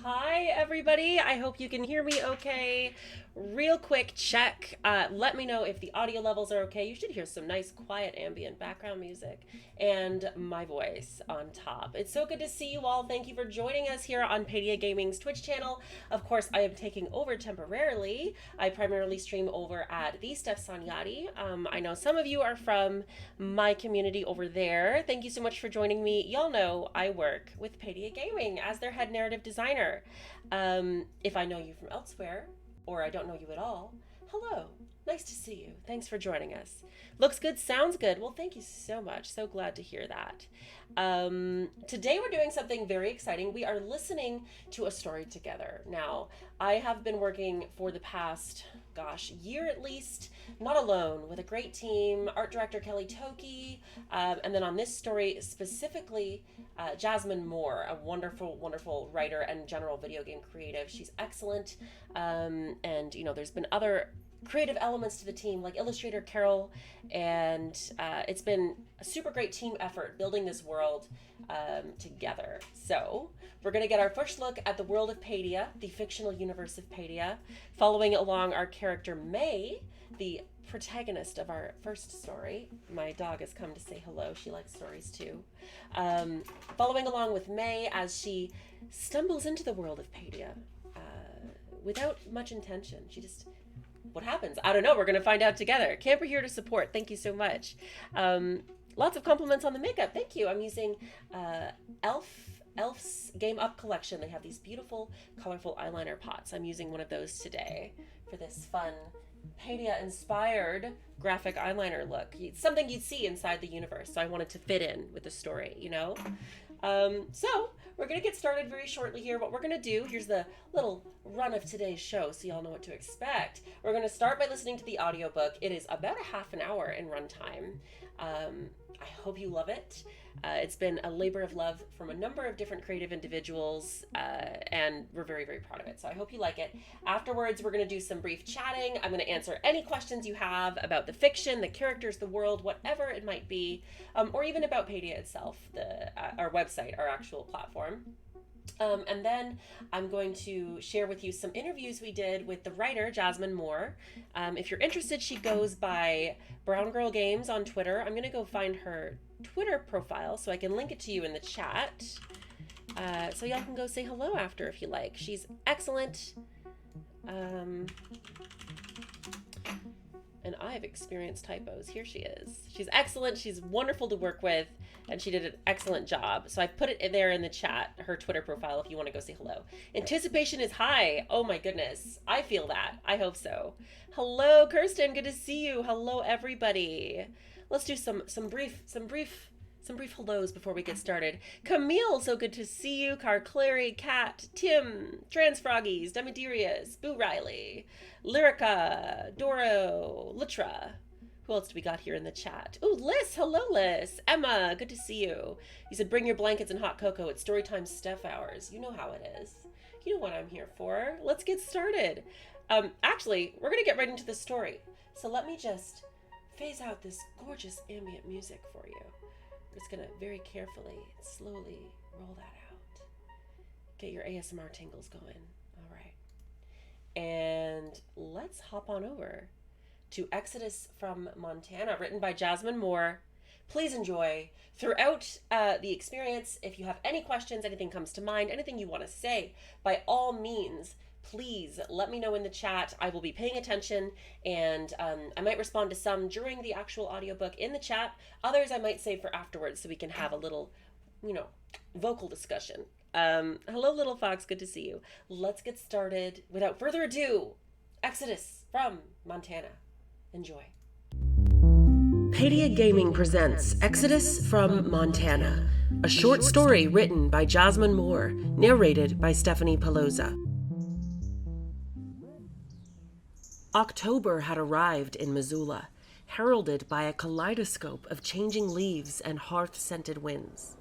Hi, everybody. I hope you can hear me okay. Real quick check. Let me know if the audio levels are okay. You should hear some nice, quiet, ambient background music and my voice on top. It's so good to see you all. Thank you for joining us here on Paidia Gaming's Twitch channel. Of course, I am taking over temporarily. I primarily stream over at the Stef Sanjati. I know some of you are from my community over there. Thank you so much for joining me. Y'all know I work with Paidia Gaming as their head narrative designer. If I know you from elsewhere, or I don't know you at all, hello. Nice to see you. Thanks for joining us. Looks good, sounds good. Well, thank you so much. So glad to hear that. Today we're doing something very exciting. We are listening to a story together. Now, I have been working for the past, year at least, not alone, with a great team, art director Kelly Toki, and then on this story specifically, Jasmine Moore, a wonderful, wonderful writer and general video game creative. She's excellent, and there's been other creative elements to the team like illustrator Carol, and it's been a super great team effort building this world together. So we're going to get our first look at the world of Paidia, the fictional universe of Paidia, following along our character May, the protagonist of our first story. My dog has come to say hello. She likes stories too. Following along with May as she stumbles into the world of Paidia without much intention. What happens? I don't know. We're going to find out together. Camper here to support. Thank you so much. Lots of compliments on the makeup. Thank you. I'm using Elf's Game Up collection. They have these beautiful, colorful eyeliner pots. I'm using one of those today for this fun Paidia-inspired graphic eyeliner look. It's something you'd see inside the universe, so I wanted to fit in with the story, So we're going to get started very shortly here. What we're going to do, here's the little run of today's show so y'all know what to expect. We're going to start by listening to the audiobook. It is about a half an hour in runtime. I hope you love it. It's been a labor of love from a number of different creative individuals, and we're very, very proud of it. So I hope you like it. Afterwards, we're going to do some brief chatting. I'm going to answer any questions you have about the fiction, the characters, the world, whatever it might be, or even about Paidia itself, our website, our actual platform. And then I'm going to share with you some interviews we did with the writer, Jasmine Moore. If you're interested, she goes by Brown Girl Games on Twitter. I'm going to go find her Twitter profile so I can link it to you in the chat. So y'all can go say hello after if you like. She's excellent. And I've experienced typos. Here she is. She's excellent. She's wonderful to work with, and she did an excellent job. So I put it in there in the chat, her Twitter profile, if you want to go say hello. Anticipation is high. Oh my goodness. I feel that. I hope so. Hello, Kirsten. Good to see you. Hello, everybody. Let's do some brief hellos before we get started. Camille, so good to see you. Car Clary, Kat, Tim, Transfroggies, Demiderius, Boo Riley, Lyrica, Doro, Litra. Who else do we got here in the chat? Ooh, Liz. Hello, Liz. Emma, good to see you. You said bring your blankets and hot cocoa. It's storytime Steph hours. You know how it is. You know what I'm here for. Let's get started. Actually, we're going to get right into the story. So let me just phase out this gorgeous ambient music for you. We're just going to very carefully, slowly roll that out. Get your ASMR tingles going. All right. And let's hop on over to Exodus from Montana, written by Jasmine Moore. Please enjoy. Throughout the experience, if you have any questions, anything comes to mind, anything you want to say, by all means, please let me know in the chat. I will be paying attention, and I might respond to some during the actual audiobook in the chat. Others I might save for afterwards so we can have a little, vocal discussion. Hello, Little Fox. Good to see you. Let's get started. Without further ado, Exodus from Montana. Enjoy. Paidia Gaming presents Exodus from Montana, a short story written by Jasmine Moore, narrated by Stephanie Pelosa. October had arrived in Missoula, heralded by a kaleidoscope of changing leaves and hearth-scented winds.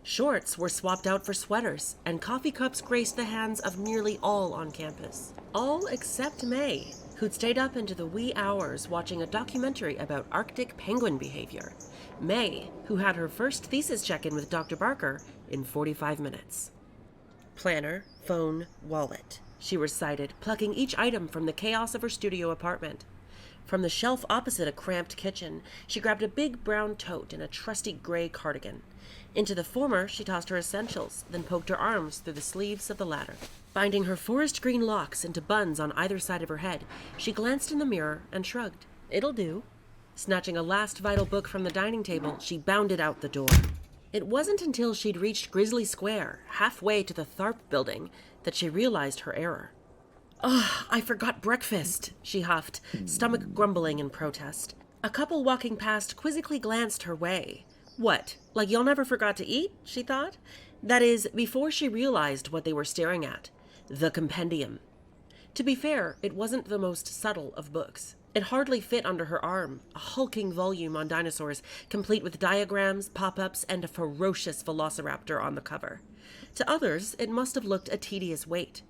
Shorts were swapped out for sweaters, and coffee cups graced the hands of nearly all on campus. All except May, who'd stayed up into the wee hours watching a documentary about Arctic penguin behavior. May, who had her first thesis check-in with Dr. Barker in 45 minutes. planner, phone, wallet, she recited, plucking each item from the chaos of her studio apartment. From the shelf opposite a cramped kitchen, she grabbed a big brown tote and a trusty gray cardigan. Into the former, she tossed her essentials, then poked her arms through the sleeves of the latter. Binding her forest green locks into buns on either side of her head, she glanced in the mirror and shrugged. It'll do. Snatching a last vital book from the dining table, she bounded out the door. It wasn't until she'd reached Grizzly Square, halfway to the Tharp building, that she realized her error. "Ugh, I forgot breakfast," she huffed, stomach grumbling in protest. A couple walking past quizzically glanced her way. What, like y'all never forgot to eat? She thought. That is, before she realized what they were staring at. The compendium. To be fair, it wasn't the most subtle of books. It hardly fit under her arm, a hulking volume on dinosaurs, complete with diagrams, pop-ups, and a ferocious velociraptor on the cover. To others, it must have looked a tedious weight.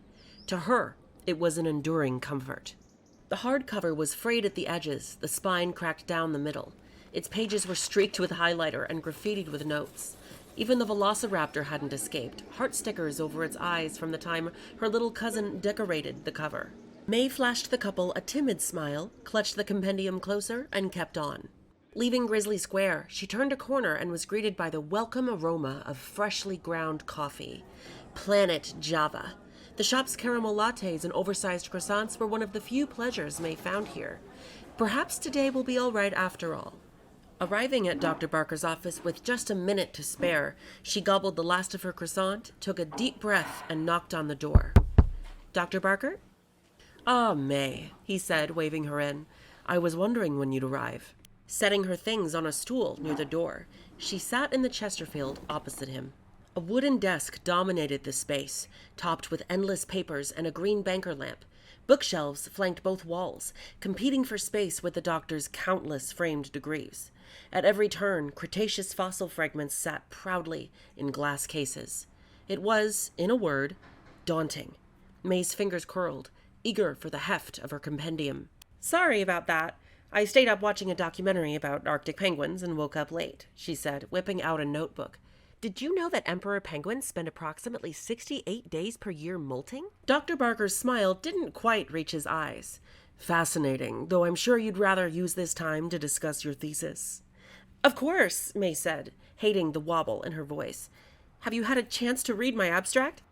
To her, it was an enduring comfort. The hardcover was frayed at the edges, the spine cracked down the middle. Its pages were streaked with highlighter and graffitied with notes. Even the velociraptor hadn't escaped, heart stickers over its eyes from the time her little cousin decorated the cover. May flashed the couple a timid smile, clutched the compendium closer, and kept on. Leaving Grizzly Square, she turned a corner and was greeted by the welcome aroma of freshly ground coffee. Planet Java. The shop's caramel lattes and oversized croissants were one of the few pleasures May found here. Perhaps today will be all right after all. Arriving at Dr. Barker's office with just a minute to spare, she gobbled the last of her croissant, took a deep breath, and knocked on the door. "Dr. Barker?" "Ah, May," he said, waving her in. "I was wondering when you'd arrive." Setting her things on a stool near the door, she sat in the Chesterfield opposite him. A wooden desk dominated the space, topped with endless papers and a green banker lamp. Bookshelves flanked both walls, competing for space with the doctor's countless framed degrees. At every turn, Cretaceous fossil fragments sat proudly in glass cases. It was, in a word, daunting. May's fingers curled, eager for the heft of her compendium. "Sorry about that. I stayed up watching a documentary about Arctic penguins and woke up late," she said, whipping out a notebook. "Did you know that emperor penguins spend approximately 68 days per year molting?" Dr. Barker's smile didn't quite reach his eyes. "Fascinating, though I'm sure you'd rather use this time to discuss your thesis." "Of course," May said, hating the wobble in her voice. "Have you had a chance to read my abstract?"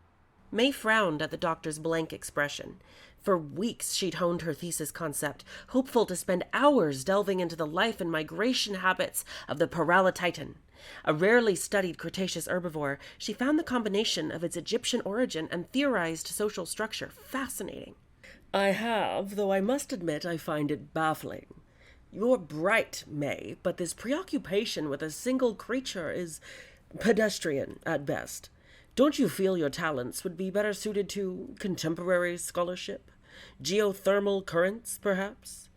May frowned at the doctor's blank expression. For weeks she'd honed her thesis concept, hopeful to spend hours delving into the life and migration habits of the Paralititan. A rarely studied Cretaceous herbivore, she found the combination of its Egyptian origin and theorized social structure fascinating. "I have, though I must admit I find it baffling. You're bright, May, but this preoccupation with a single creature is pedestrian at best. Don't you feel your talents would be better suited to contemporary scholarship? Geothermal currents, perhaps?"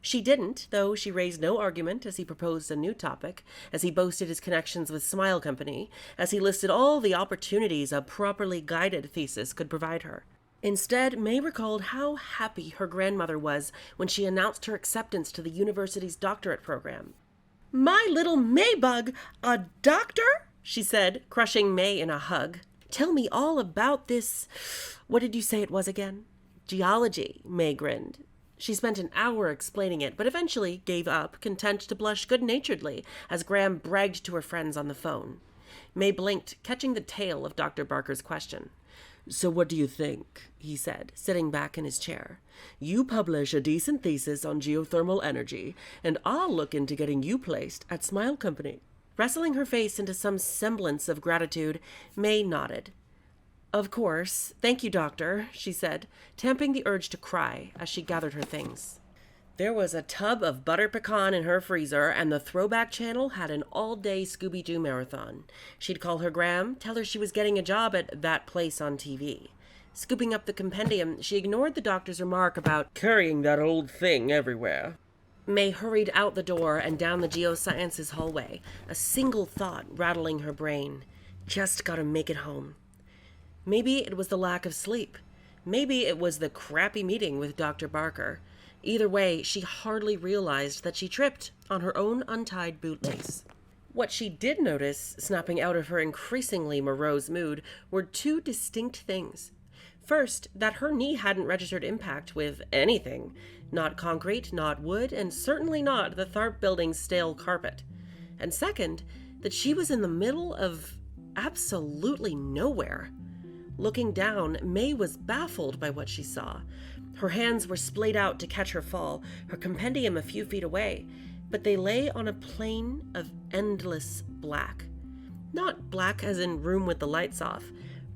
She didn't, though she raised no argument as he proposed a new topic, as he boasted his connections with Smile Company, as he listed all the opportunities a properly guided thesis could provide her. Instead, May recalled how happy her grandmother was when she announced her acceptance to the university's doctorate program. "My little Maybug, a doctor?" she said, crushing May in a hug. "Tell me all about this. What did you say it was again?" "Geology," May grinned. She spent an hour explaining it, but eventually gave up, content to blush good-naturedly as Graham bragged to her friends on the phone. May blinked, catching the tail of Dr. Barker's question. "So what do you think?" he said, sitting back in his chair. "You publish a decent thesis on geothermal energy, and I'll look into getting you placed at Smile Company." Wrestling her face into some semblance of gratitude, May nodded. "Of course. Thank you, Doctor," she said, tamping the urge to cry as she gathered her things. There was a tub of butter pecan in her freezer, and the Throwback Channel had an all-day Scooby-Doo marathon. She'd call her Graham, tell her she was getting a job at that place on TV. Scooping up the compendium, she ignored the doctor's remark about carrying that old thing everywhere. May hurried out the door and down the geosciences hallway, a single thought rattling her brain. Just gotta make it home. Maybe it was the lack of sleep. Maybe it was the crappy meeting with Dr. Barker. Either way, she hardly realized that she tripped on her own untied bootlace. What she did notice, snapping out of her increasingly morose mood, were two distinct things. First, that her knee hadn't registered impact with anything. Not concrete, not wood, and certainly not the Tharp building's stale carpet. And second, that she was in the middle of absolutely nowhere. Looking down, May was baffled by what she saw. Her hands were splayed out to catch her fall, her compendium a few feet away, but they lay on a plane of endless black. Not black as in room with the lights off.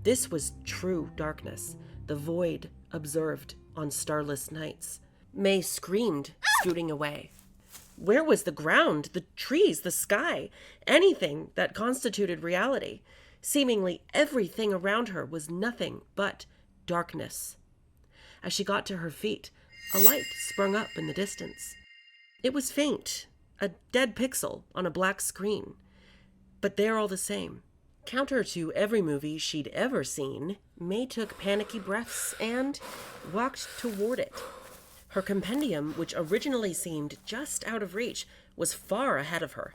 This was true darkness, the void observed on starless nights. May screamed, scooting away. Where was the ground, the trees, the sky, anything that constituted reality? Seemingly everything around her was nothing but darkness. As she got to her feet, a light sprung up in the distance. It was faint, a dead pixel on a black screen, but there all the same. Counter to every movie she'd ever seen, May took panicky breaths and walked toward it. Her compendium, which originally seemed just out of reach, was far ahead of her.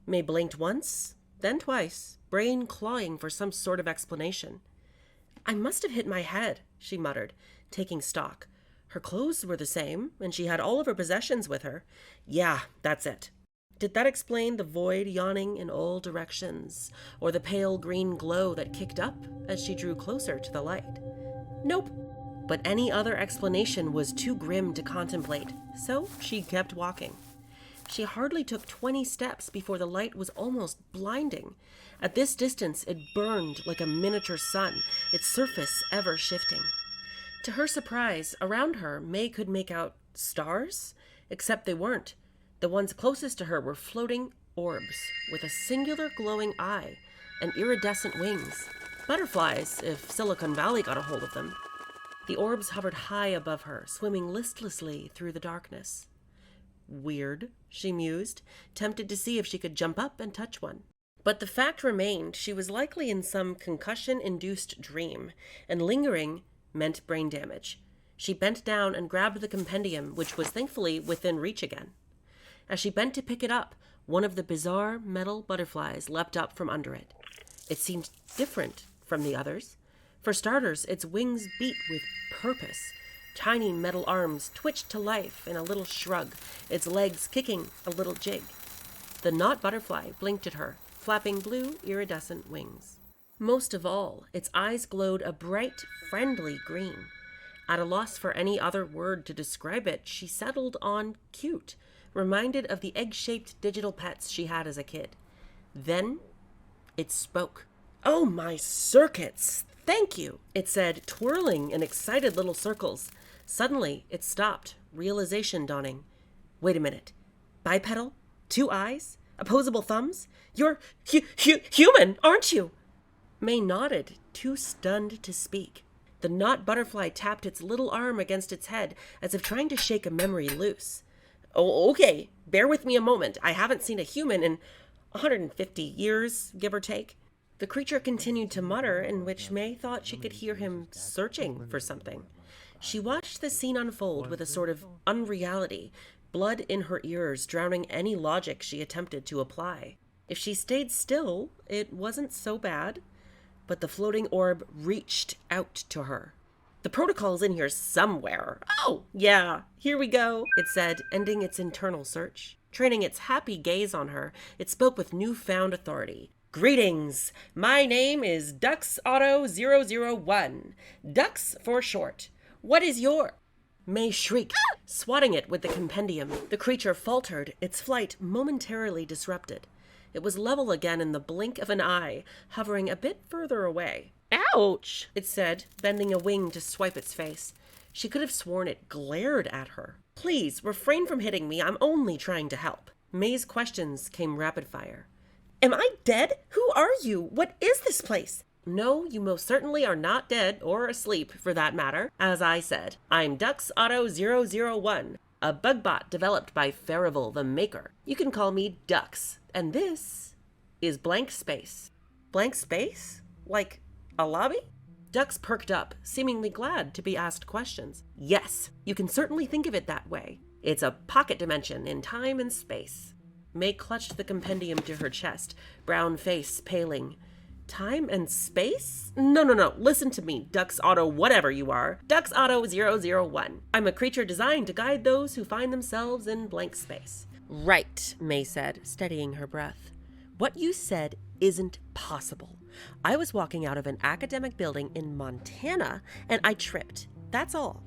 May blinked once, then twice, brain clawing for some sort of explanation. I must have hit my head, she muttered, taking stock. Her clothes were the same, and she had all of her possessions with her. Yeah, that's it. Did that explain the void yawning in all directions, or the pale green glow that kicked up as she drew closer to the light? Nope. But any other explanation was too grim to contemplate, so she kept walking. She hardly took 20 steps before the light was almost blinding. At this distance, it burned like a miniature sun, its surface ever shifting. To her surprise, around her, May could make out stars, except they weren't. The ones closest to her were floating orbs with a singular glowing eye and iridescent wings. Butterflies, if Silicon Valley got a hold of them. The orbs hovered high above her, swimming listlessly through the darkness. Weird, she mused, tempted to see if she could jump up and touch one. But the fact remained she was likely in some concussion-induced dream, and lingering meant brain damage. She bent down and grabbed the compendium, which was thankfully within reach again. As she bent to pick it up, one of the bizarre metal butterflies leapt up from under it. It seemed different from the others. For starters, its wings beat with purpose. Tiny metal arms twitched to life in a little shrug, its legs kicking a little jig. The knot butterfly blinked at her, flapping blue iridescent wings. Most of all, its eyes glowed a bright, friendly green. At a loss for any other word to describe it, she settled on cute, reminded of the egg-shaped digital pets she had as a kid. Then it spoke. "Oh, my circuits! Thank you," it said, twirling in excited little circles. Suddenly, it stopped, realization dawning. Wait a minute. Bipedal? 2 eyes? Opposable thumbs? You're human, aren't you? May nodded, too stunned to speak. The knot butterfly tapped its little arm against its head, as if trying to shake a memory loose. Oh, okay, bear with me a moment. I haven't seen a human in 150 years, give or take. The creature continued to mutter, in which May thought she could hear him searching for something. She watched the scene unfold with a sort of unreality, blood in her ears drowning any logic she attempted to apply. If she stayed still, it wasn't so bad. But the floating orb reached out to her. "The protocol's in here somewhere. Oh, yeah, here we go," it said, ending its internal search. Training its happy gaze on her, it spoke with newfound authority. "Greetings. My name is Dux Auto 001. Dux for short. What is your—" May shrieked, swatting it with the compendium. The creature faltered, its flight momentarily disrupted. It was level again in the blink of an eye, hovering a bit further away. "Ouch," it said, bending a wing to swipe its face. She could have sworn it glared at her. "Please, refrain from hitting me. I'm only trying to help." May's questions came rapid fire. "Am I dead? Who are you? What is this place?" "No, you most certainly are not dead, or asleep, for that matter. As I said, I'm Dux Auto 001, a bug bot developed by Farival the Maker. You can call me Dux. And this is blank space." "Blank space? Like a lobby?" Dux perked up, seemingly glad to be asked questions. "Yes, you can certainly think of it that way. It's a pocket dimension in time and space." May clutched the compendium to her chest, brown face paling. Time and space? No. Listen to me, Dux Auto whatever you are. Dux Auto 001. I'm a creature designed to guide those who find themselves in blank space. Right, May said, steadying her breath. What you said isn't possible. I was walking out of an academic building in Montana and I tripped. That's all.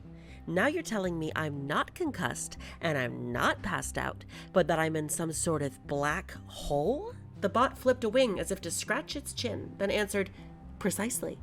Now you're telling me I'm not concussed and I'm not passed out, but that I'm in some sort of black hole? The bot flipped a wing as if to scratch its chin, then answered, Precisely.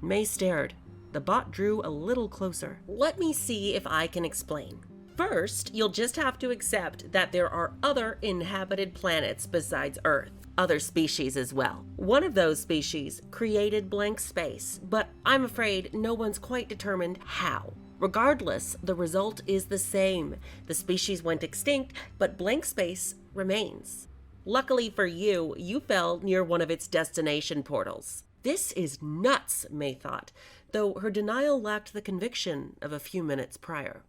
May stared. The bot drew a little closer. Let me see if I can explain. First, you'll just have to accept that there are other inhabited planets besides Earth. Other species as well. One of those species created blank space, but I'm afraid no one's quite determined how. Regardless, the result is the same. The species went extinct, but blank space remains. Luckily for you, you fell near one of its destination portals. This is nuts, May thought, though her denial lacked the conviction of a few minutes prior.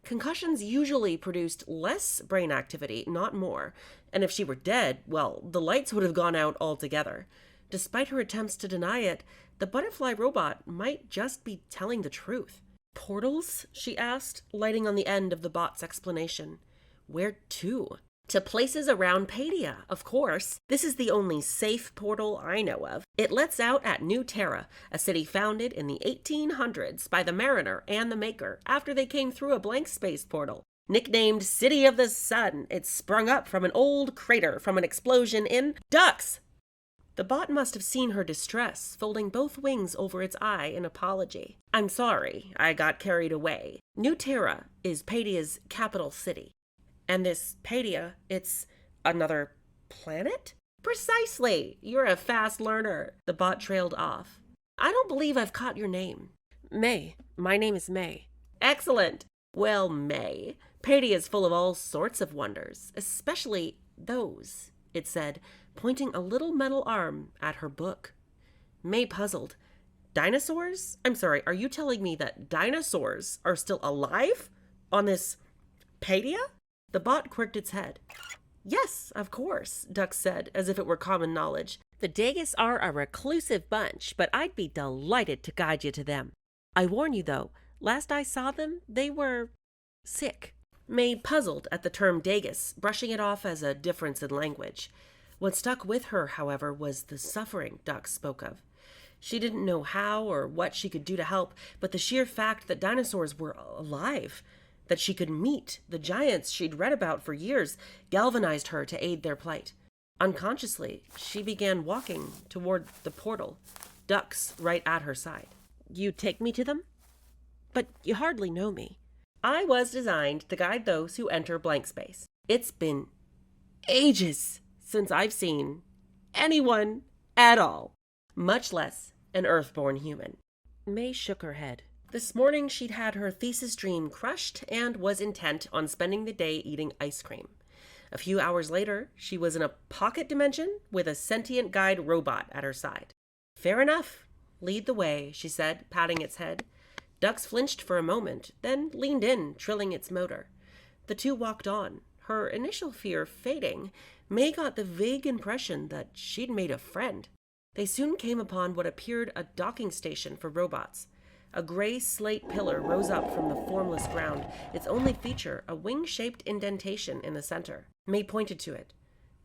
Concussions usually produced less brain activity, not more, and if she were dead, well, the lights would have gone out altogether. Despite her attempts to deny it, the butterfly robot might just be telling the truth. Portals? She asked, lighting on the end of the bot's explanation. Where to? To places around Paidia, of course. This is the only safe portal I know of. It lets out at New Terra, a city founded in the 1800s by the Mariner and the Maker after they came through a blank space portal. Nicknamed City of the Sun, it sprung up from an old crater from an explosion in Dux! The bot must have seen her distress, folding both wings over its eye in apology. I'm sorry, I got carried away. New Terra is Paidia's capital city. And this Paidia, it's another planet? Precisely! You're a fast learner. The bot trailed off. I don't believe I've caught your name. May. My name is May. Excellent. Well, May, Paidia's full of all sorts of wonders, especially those, it said, pointing a little metal arm at her book. May puzzled. Dinosaurs? I'm sorry, are you telling me that dinosaurs are still alive? On this Paidia? The bot quirked its head. Yes, of course, Dux said, as if it were common knowledge. The Dagus are a reclusive bunch, but I'd be delighted to guide you to them. I warn you, though, last I saw them, they were sick. May puzzled at the term Dagus, brushing it off as a difference in language. What stuck with her, however, was the suffering Dux spoke of. She didn't know how or what she could do to help, but the sheer fact that dinosaurs were alive, that she could meet the giants she'd read about for years, galvanized her to aid their plight. Unconsciously, she began walking toward the portal, Dux right at her side. You take me to them? But you hardly know me. I was designed to guide those who enter blank space. It's been ages since I've seen anyone at all, much less an Earthborn human. May shook her head. This morning she'd had her thesis dream crushed and was intent on spending the day eating ice cream. A few hours later, she was in a pocket dimension with a sentient guide robot at her side. Fair enough. Lead the way, she said, patting its head. Dux flinched for a moment, then leaned in, trilling its motor. The two walked on, her initial fear fading. May got the vague impression that she'd made a friend. They soon came upon what appeared a docking station for robots. A gray slate pillar rose up from the formless ground, its only feature a wing-shaped indentation in the center. May pointed to it.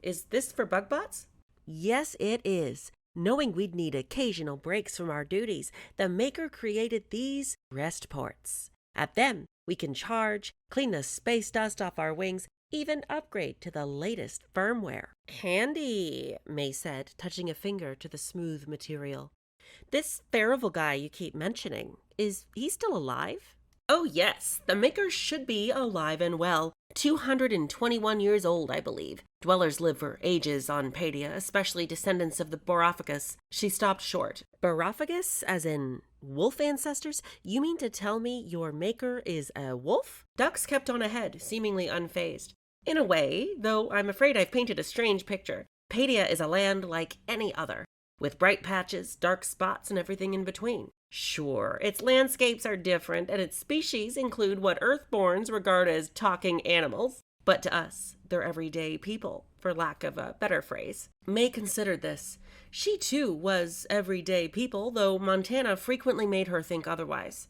Is this for bug bots? Yes, it is. Knowing we'd need occasional breaks from our duties, the Maker created these rest ports. At them, we can charge, clean the space dust off our wings, even upgrade to the latest firmware. Handy, May said, touching a finger to the smooth material. This Farival guy you keep mentioning, is he still alive? Oh yes, the Maker should be alive and well. 221 years old, I believe. Dwellers live for ages on Paidia, especially descendants of the Borophagus. She stopped short. Borophagus, as in wolf ancestors? You mean to tell me your Maker is a wolf? Dux kept on ahead, seemingly unfazed. In a way, though I'm afraid I've painted a strange picture. Paidia is a land like any other, with bright patches, dark spots, and everything in between. Sure, its landscapes are different, and its species include what Earthborns regard as talking animals. But to us, they're everyday people, for lack of a better phrase. May considered this. She too was everyday people, though Montana frequently made her think otherwise.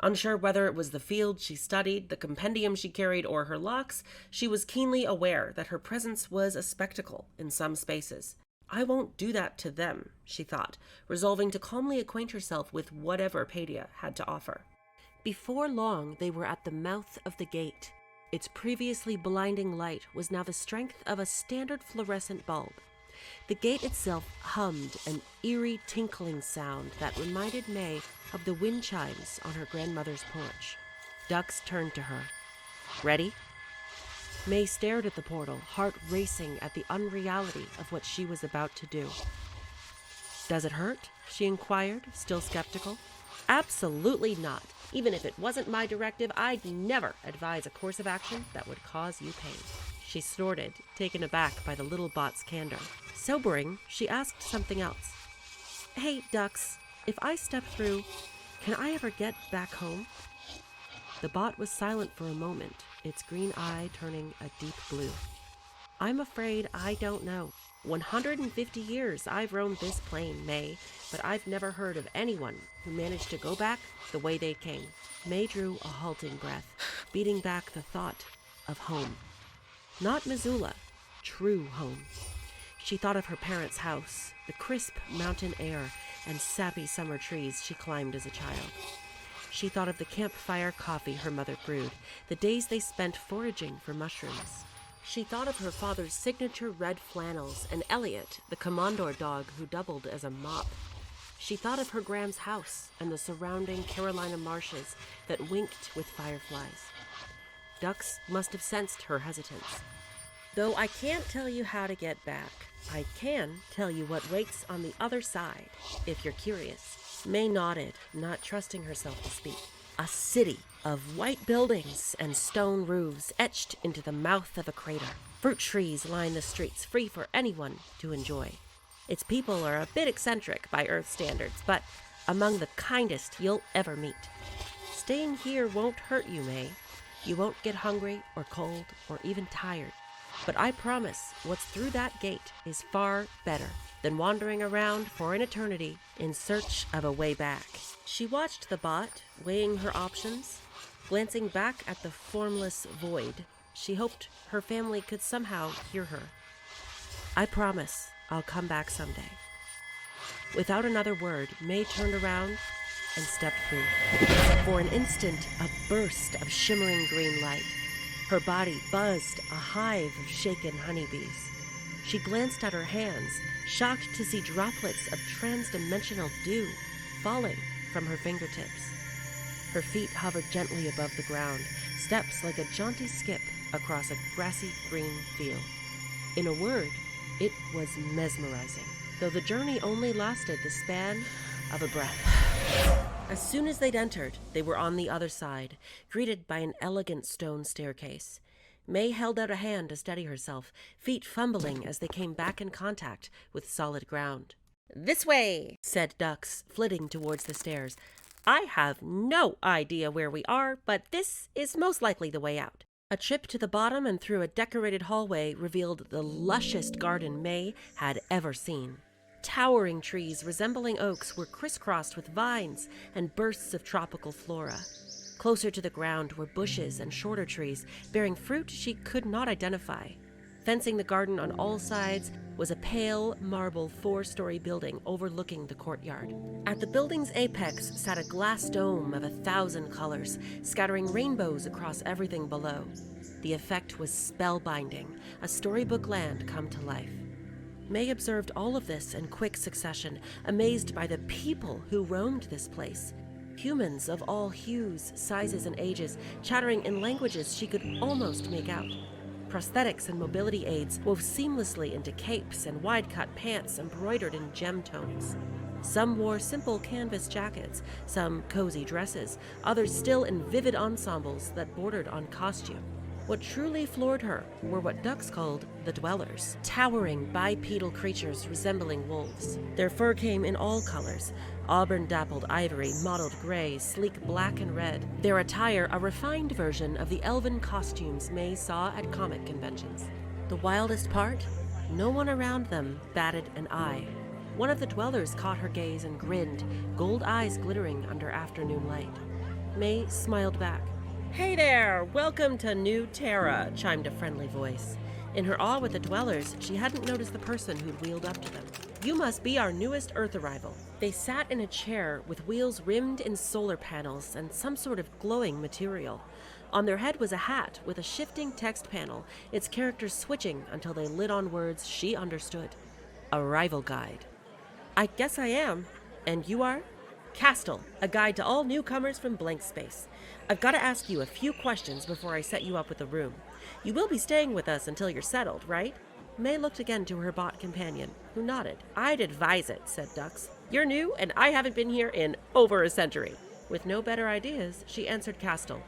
Unsure whether it was the field she studied, the compendium she carried, or her locks, she was keenly aware that her presence was a spectacle in some spaces. I won't do that to them, she thought, resolving to calmly acquaint herself with whatever Paidia had to offer. Before long, they were at the mouth of the gate. Its previously blinding light was now the strength of a standard fluorescent bulb. The gate itself hummed an eerie tinkling sound that reminded May of the wind chimes on her grandmother's porch. Ducks turned to her. Ready? May stared at the portal, heart racing at the unreality of what she was about to do. Does it hurt? She inquired, still skeptical. Absolutely not. Even if it wasn't my directive, I'd never advise a course of action that would cause you pain. She snorted, taken aback by the little bot's candor. Sobering, she asked something else. Hey, ducks, if I step through, can I ever get back home? The bot was silent for a moment, its green eye turning a deep blue. I'm afraid I don't know. 150 years I've roamed this plain, May, but I've never heard of anyone who managed to go back the way they came. May drew a halting breath, beating back the thought of home. Not Missoula, true home. She thought of her parents' house, the crisp mountain air and sappy summer trees she climbed as a child. She thought of the campfire coffee her mother brewed, the days they spent foraging for mushrooms. She thought of her father's signature red flannels and Elliot, the commandor dog who doubled as a mop. She thought of her Graham's house and the surrounding Carolina marshes that winked with fireflies. Ducks must have sensed her hesitance. Though I can't tell you how to get back, I can tell you what waits on the other side, if you're curious. May nodded, not trusting herself to speak. A city of white buildings and stone roofs etched into the mouth of a crater. Fruit trees line the streets, free for anyone to enjoy. Its people are a bit eccentric by Earth standards, but among the kindest you'll ever meet. Staying here won't hurt you, May. You won't get hungry or cold or even tired. But I promise what's through that gate is far better than wandering around for an eternity in search of a way back. She watched the bot, weighing her options, glancing back at the formless void. She hoped her family could somehow hear her. I promise I'll come back someday. Without another word, May turned around and stepped through. For an instant, a burst of shimmering green light. Her body buzzed a hive of shaken honeybees. She glanced at her hands, shocked to see droplets of transdimensional dew falling from her fingertips. Her feet hovered gently above the ground, steps like a jaunty skip across a grassy green field. In a word, it was mesmerizing, though the journey only lasted the span of a breath. As soon as they'd entered, they were on the other side, greeted by an elegant stone staircase. May held out a hand to steady herself, feet fumbling as they came back in contact with solid ground. This way, said Ducks, flitting towards the stairs. I have no idea where we are, but this is most likely the way out. A trip to the bottom and through a decorated hallway revealed the lushest garden May had ever seen. Towering trees resembling oaks were crisscrossed with vines and bursts of tropical flora. Closer to the ground were bushes and shorter trees bearing fruit she could not identify. Fencing the garden on all sides was a pale marble 4-story building overlooking the courtyard. At the building's apex sat a glass dome of 1,000 colors, scattering rainbows across everything below. The effect was spellbinding, a storybook land come to life. May observed all of this in quick succession, amazed by the people who roamed this place. Humans of all hues, sizes, and ages, chattering in languages she could almost make out. Prosthetics and mobility aids wove seamlessly into capes and wide-cut pants embroidered in gem tones. Some wore simple canvas jackets, some cozy dresses, others still in vivid ensembles that bordered on costume. What truly floored her were what ducks called the dwellers, towering bipedal creatures resembling wolves. Their fur came in all colors: auburn-dappled ivory, mottled gray, sleek black and red. Their attire a refined version of the elven costumes May saw at comic conventions. The wildest part? No one around them batted an eye. One of the dwellers caught her gaze and grinned, gold eyes glittering under afternoon light. May smiled back. "Hey there! Welcome to New Terra," chimed a friendly voice. In her awe with the dwellers, she hadn't noticed the person who'd wheeled up to them. "You must be our newest Earth arrival." They sat in a chair with wheels rimmed in solar panels and some sort of glowing material. On their head was a hat with a shifting text panel, its characters switching until they lit on words she understood. Arrival guide. "I guess I am. And you are?" "Castle, a guide to all newcomers from blank space. I've got to ask you a few questions before I set you up with a room. You will be staying with us until you're settled, right?" May looked again to her bot companion, who nodded. "I'd advise it," said Dux. "You're new, and I haven't been here in over a century." With no better ideas, she answered Castle.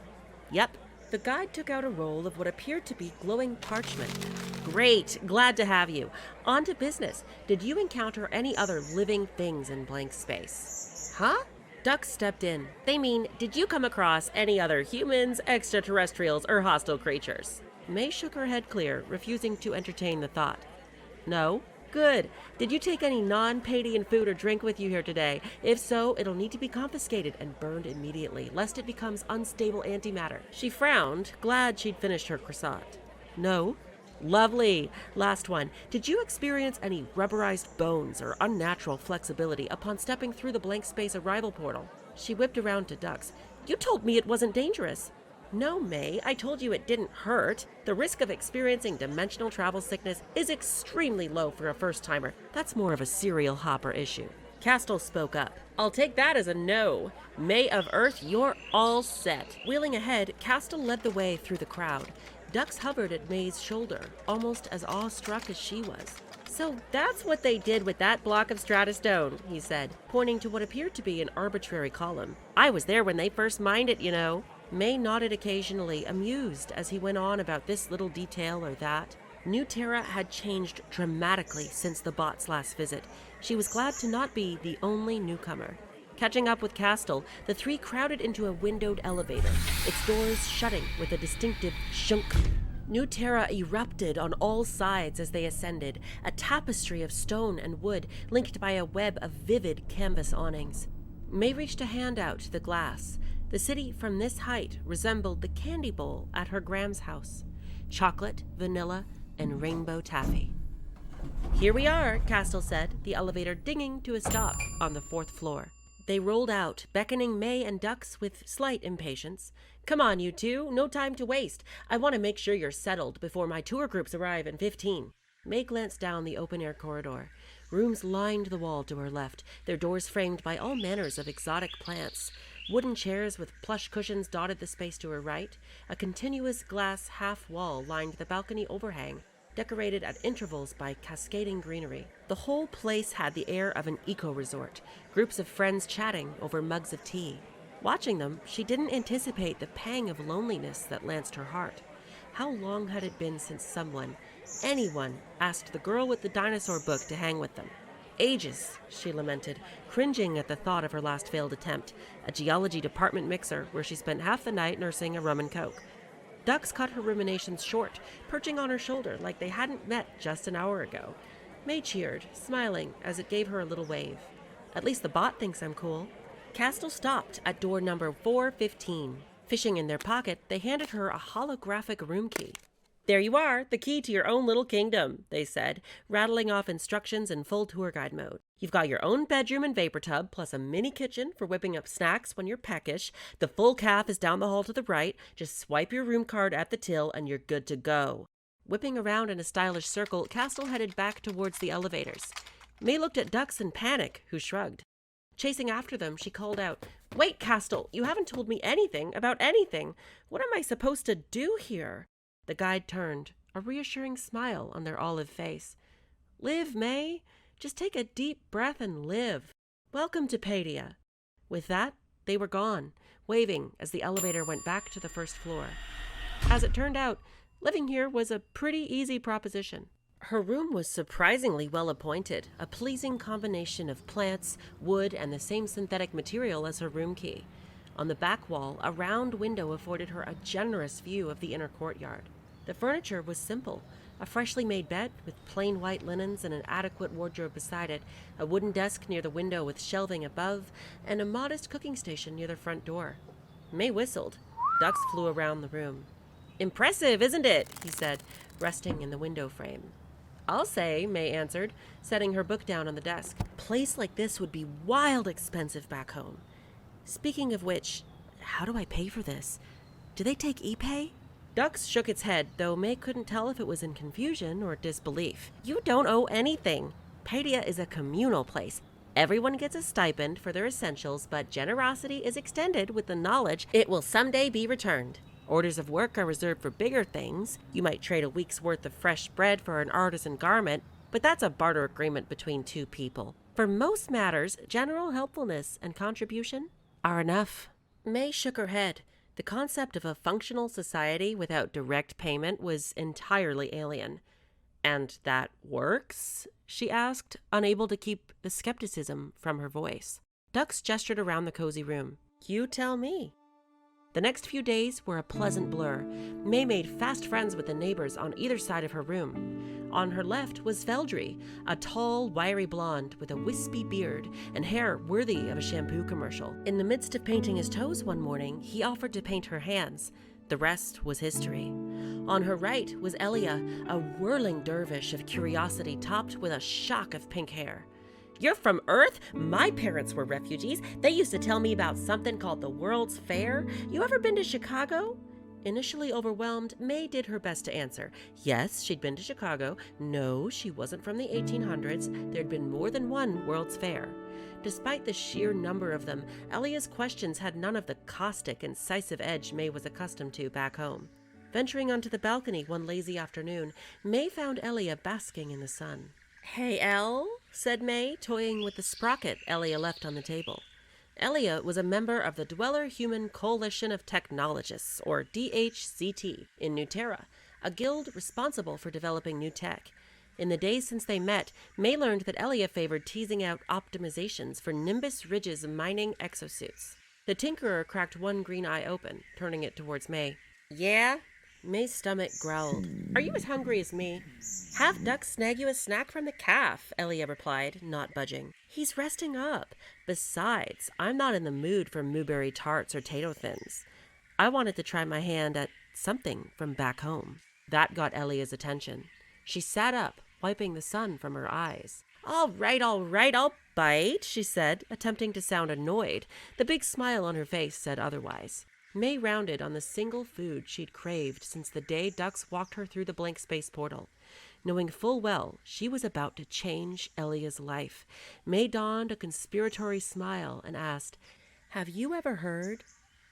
"Yep." The guide took out a roll of what appeared to be glowing parchment. "Great, glad to have you. On to business. Did you encounter any other living things in blank space?" "Huh?" Dux stepped in. "They mean, did you come across any other humans, extraterrestrials, or hostile creatures?" May shook her head clear, refusing to entertain the thought. "No?" "Good. Did you take any non-Paidian food or drink with you here today? If so, it'll need to be confiscated and burned immediately, lest it becomes unstable antimatter." She frowned, glad she'd finished her croissant. "No?" "Lovely. Last one. Did you experience any rubberized bones or unnatural flexibility upon stepping through the blank space arrival portal?" She whipped around to Dux. "You told me it wasn't dangerous." "No, May, I told you it didn't hurt. The risk of experiencing dimensional travel sickness is extremely low for a first-timer. That's more of a serial hopper issue." Castle spoke up. "I'll take that as a no. May of Earth, you're all set." Wheeling ahead, Castle led the way through the crowd. Dux hovered at May's shoulder, almost as awestruck as she was. "So that's what they did with that block of stratostone," he said, pointing to what appeared to be an arbitrary column. "I was there when they first mined it, you know." May nodded occasionally, amused as he went on about this little detail or that. New Terra had changed dramatically since the bot's last visit. She was glad to not be the only newcomer. Catching up with Castle, the three crowded into a windowed elevator, its doors shutting with a distinctive shunk. New Terra erupted on all sides as they ascended, a tapestry of stone and wood linked by a web of vivid canvas awnings. May reached a hand out to the glass. The city from this height resembled the candy bowl at her Graham's house. Chocolate, vanilla, and rainbow taffy. "Here we are," Castle said, the elevator dinging to a stop on the 4th floor. They rolled out, beckoning May and Dux with slight impatience. "Come on, you two. No time to waste. I want to make sure you're settled before my tour groups arrive in 15. May glanced down the open-air corridor. Rooms lined the wall to her left, their doors framed by all manners of exotic plants. Wooden chairs with plush cushions dotted the space to her right. A continuous glass half-wall lined the balcony overhang, decorated at intervals by cascading greenery. The whole place had the air of an eco-resort, groups of friends chatting over mugs of tea. Watching them, she didn't anticipate the pang of loneliness that lanced her heart. How long had it been since someone, anyone, asked the girl with the dinosaur book to hang with them? "Ages," she lamented, cringing at the thought of her last failed attempt, a geology department mixer where she spent half the night nursing a rum and coke. Dux cut her ruminations short, perching on her shoulder like they hadn't met just an hour ago. May cheered, smiling as it gave her a little wave. "At least the bot thinks I'm cool." Castle stopped at door number 415. Fishing in their pocket, they handed her a holographic room key. "There you are, the key to your own little kingdom," they said, rattling off instructions in full tour guide mode. "You've got your own bedroom and vapor tub, plus a mini kitchen for whipping up snacks when you're peckish. The full calf is down the hall to the right. Just swipe your room card at the till and you're good to go." Whipping around in a stylish circle, Castle headed back towards the elevators. May looked at Dux in panic, who shrugged. Chasing after them, she called out, "Wait, Castle, you haven't told me anything about anything. What am I supposed to do here?" The guide turned, a reassuring smile on their olive face. "Live, May. Just take a deep breath and live. Welcome to Paidia." With that, they were gone, waving as the elevator went back to the 1st floor. As it turned out, living here was a pretty easy proposition. Her room was surprisingly well appointed, a pleasing combination of plants, wood, and the same synthetic material as her room key. On the back wall, a round window afforded her a generous view of the inner courtyard. The furniture was simple: a freshly made bed with plain white linens and an adequate wardrobe beside it, a wooden desk near the window with shelving above, and a modest cooking station near the front door. May whistled. Ducks flew around the room. "Impressive, isn't it?" he said, resting in the window frame. "I'll say," May answered, setting her book down on the desk. "A place like this would be wild expensive back home. Speaking of which, how do I pay for this? Do they take e-pay?" Ducks shook its head, though May couldn't tell if it was in confusion or disbelief. "You don't owe anything. Paidia is a communal place. Everyone gets a stipend for their essentials, but generosity is extended with the knowledge it will someday be returned. Orders of work are reserved for bigger things. You might trade a week's worth of fresh bread for an artisan garment, but that's a barter agreement between two people. For most matters, general helpfulness and contribution are enough." May shook her head. The concept of a functional society without direct payment was entirely alien. "And that works?" she asked, unable to keep the skepticism from her voice. Ducks gestured around the cozy room. "You tell me." The next few days were a pleasant blur. May made fast friends with the neighbors on either side of her room. On her left was Veldry, a tall, wiry blonde with a wispy beard and hair worthy of a shampoo commercial. In the midst of painting his toes one morning, he offered to paint her hands. The rest was history. On her right was Elia, a whirling dervish of curiosity topped with a shock of pink hair. "You're from Earth? My parents were refugees. They used to tell me about something called the World's Fair. You ever been to Chicago?" Initially overwhelmed, May did her best to answer. Yes, she'd been to Chicago. No, she wasn't from the 1800s. There'd been more than one World's Fair. Despite the sheer number of them, Elia's questions had none of the caustic, incisive edge May was accustomed to back home. Venturing onto the balcony one lazy afternoon, May found Elia basking in the sun. "Hey, El," said May, toying with the sprocket Elia left on the table. Elia was a member of the Dweller Human Coalition of Technologists, or DHCT, in New Terra, a guild responsible for developing new tech. In the days since they met, May learned that Elia favored teasing out optimizations for Nimbus Ridge's mining exosuits. The tinkerer cracked one green eye open, turning it towards May. "Yeah?" May's stomach growled. "Are you as hungry as me?" "Have Duck snag you a snack from the calf," Elia replied, not budging. "He's resting up. Besides, I'm not in the mood for mooberry tarts or tato thins. I wanted to try my hand at something from back home." That got Elia's attention. She sat up, wiping the sun from her eyes. All right, I'll bite," she said, attempting to sound annoyed. The big smile on her face said otherwise. May rounded on the single food she'd craved since the day Ducks walked her through the blank space portal. Knowing full well she was about to change Elia's life, May donned a conspiratory smile and asked, "Have you ever heard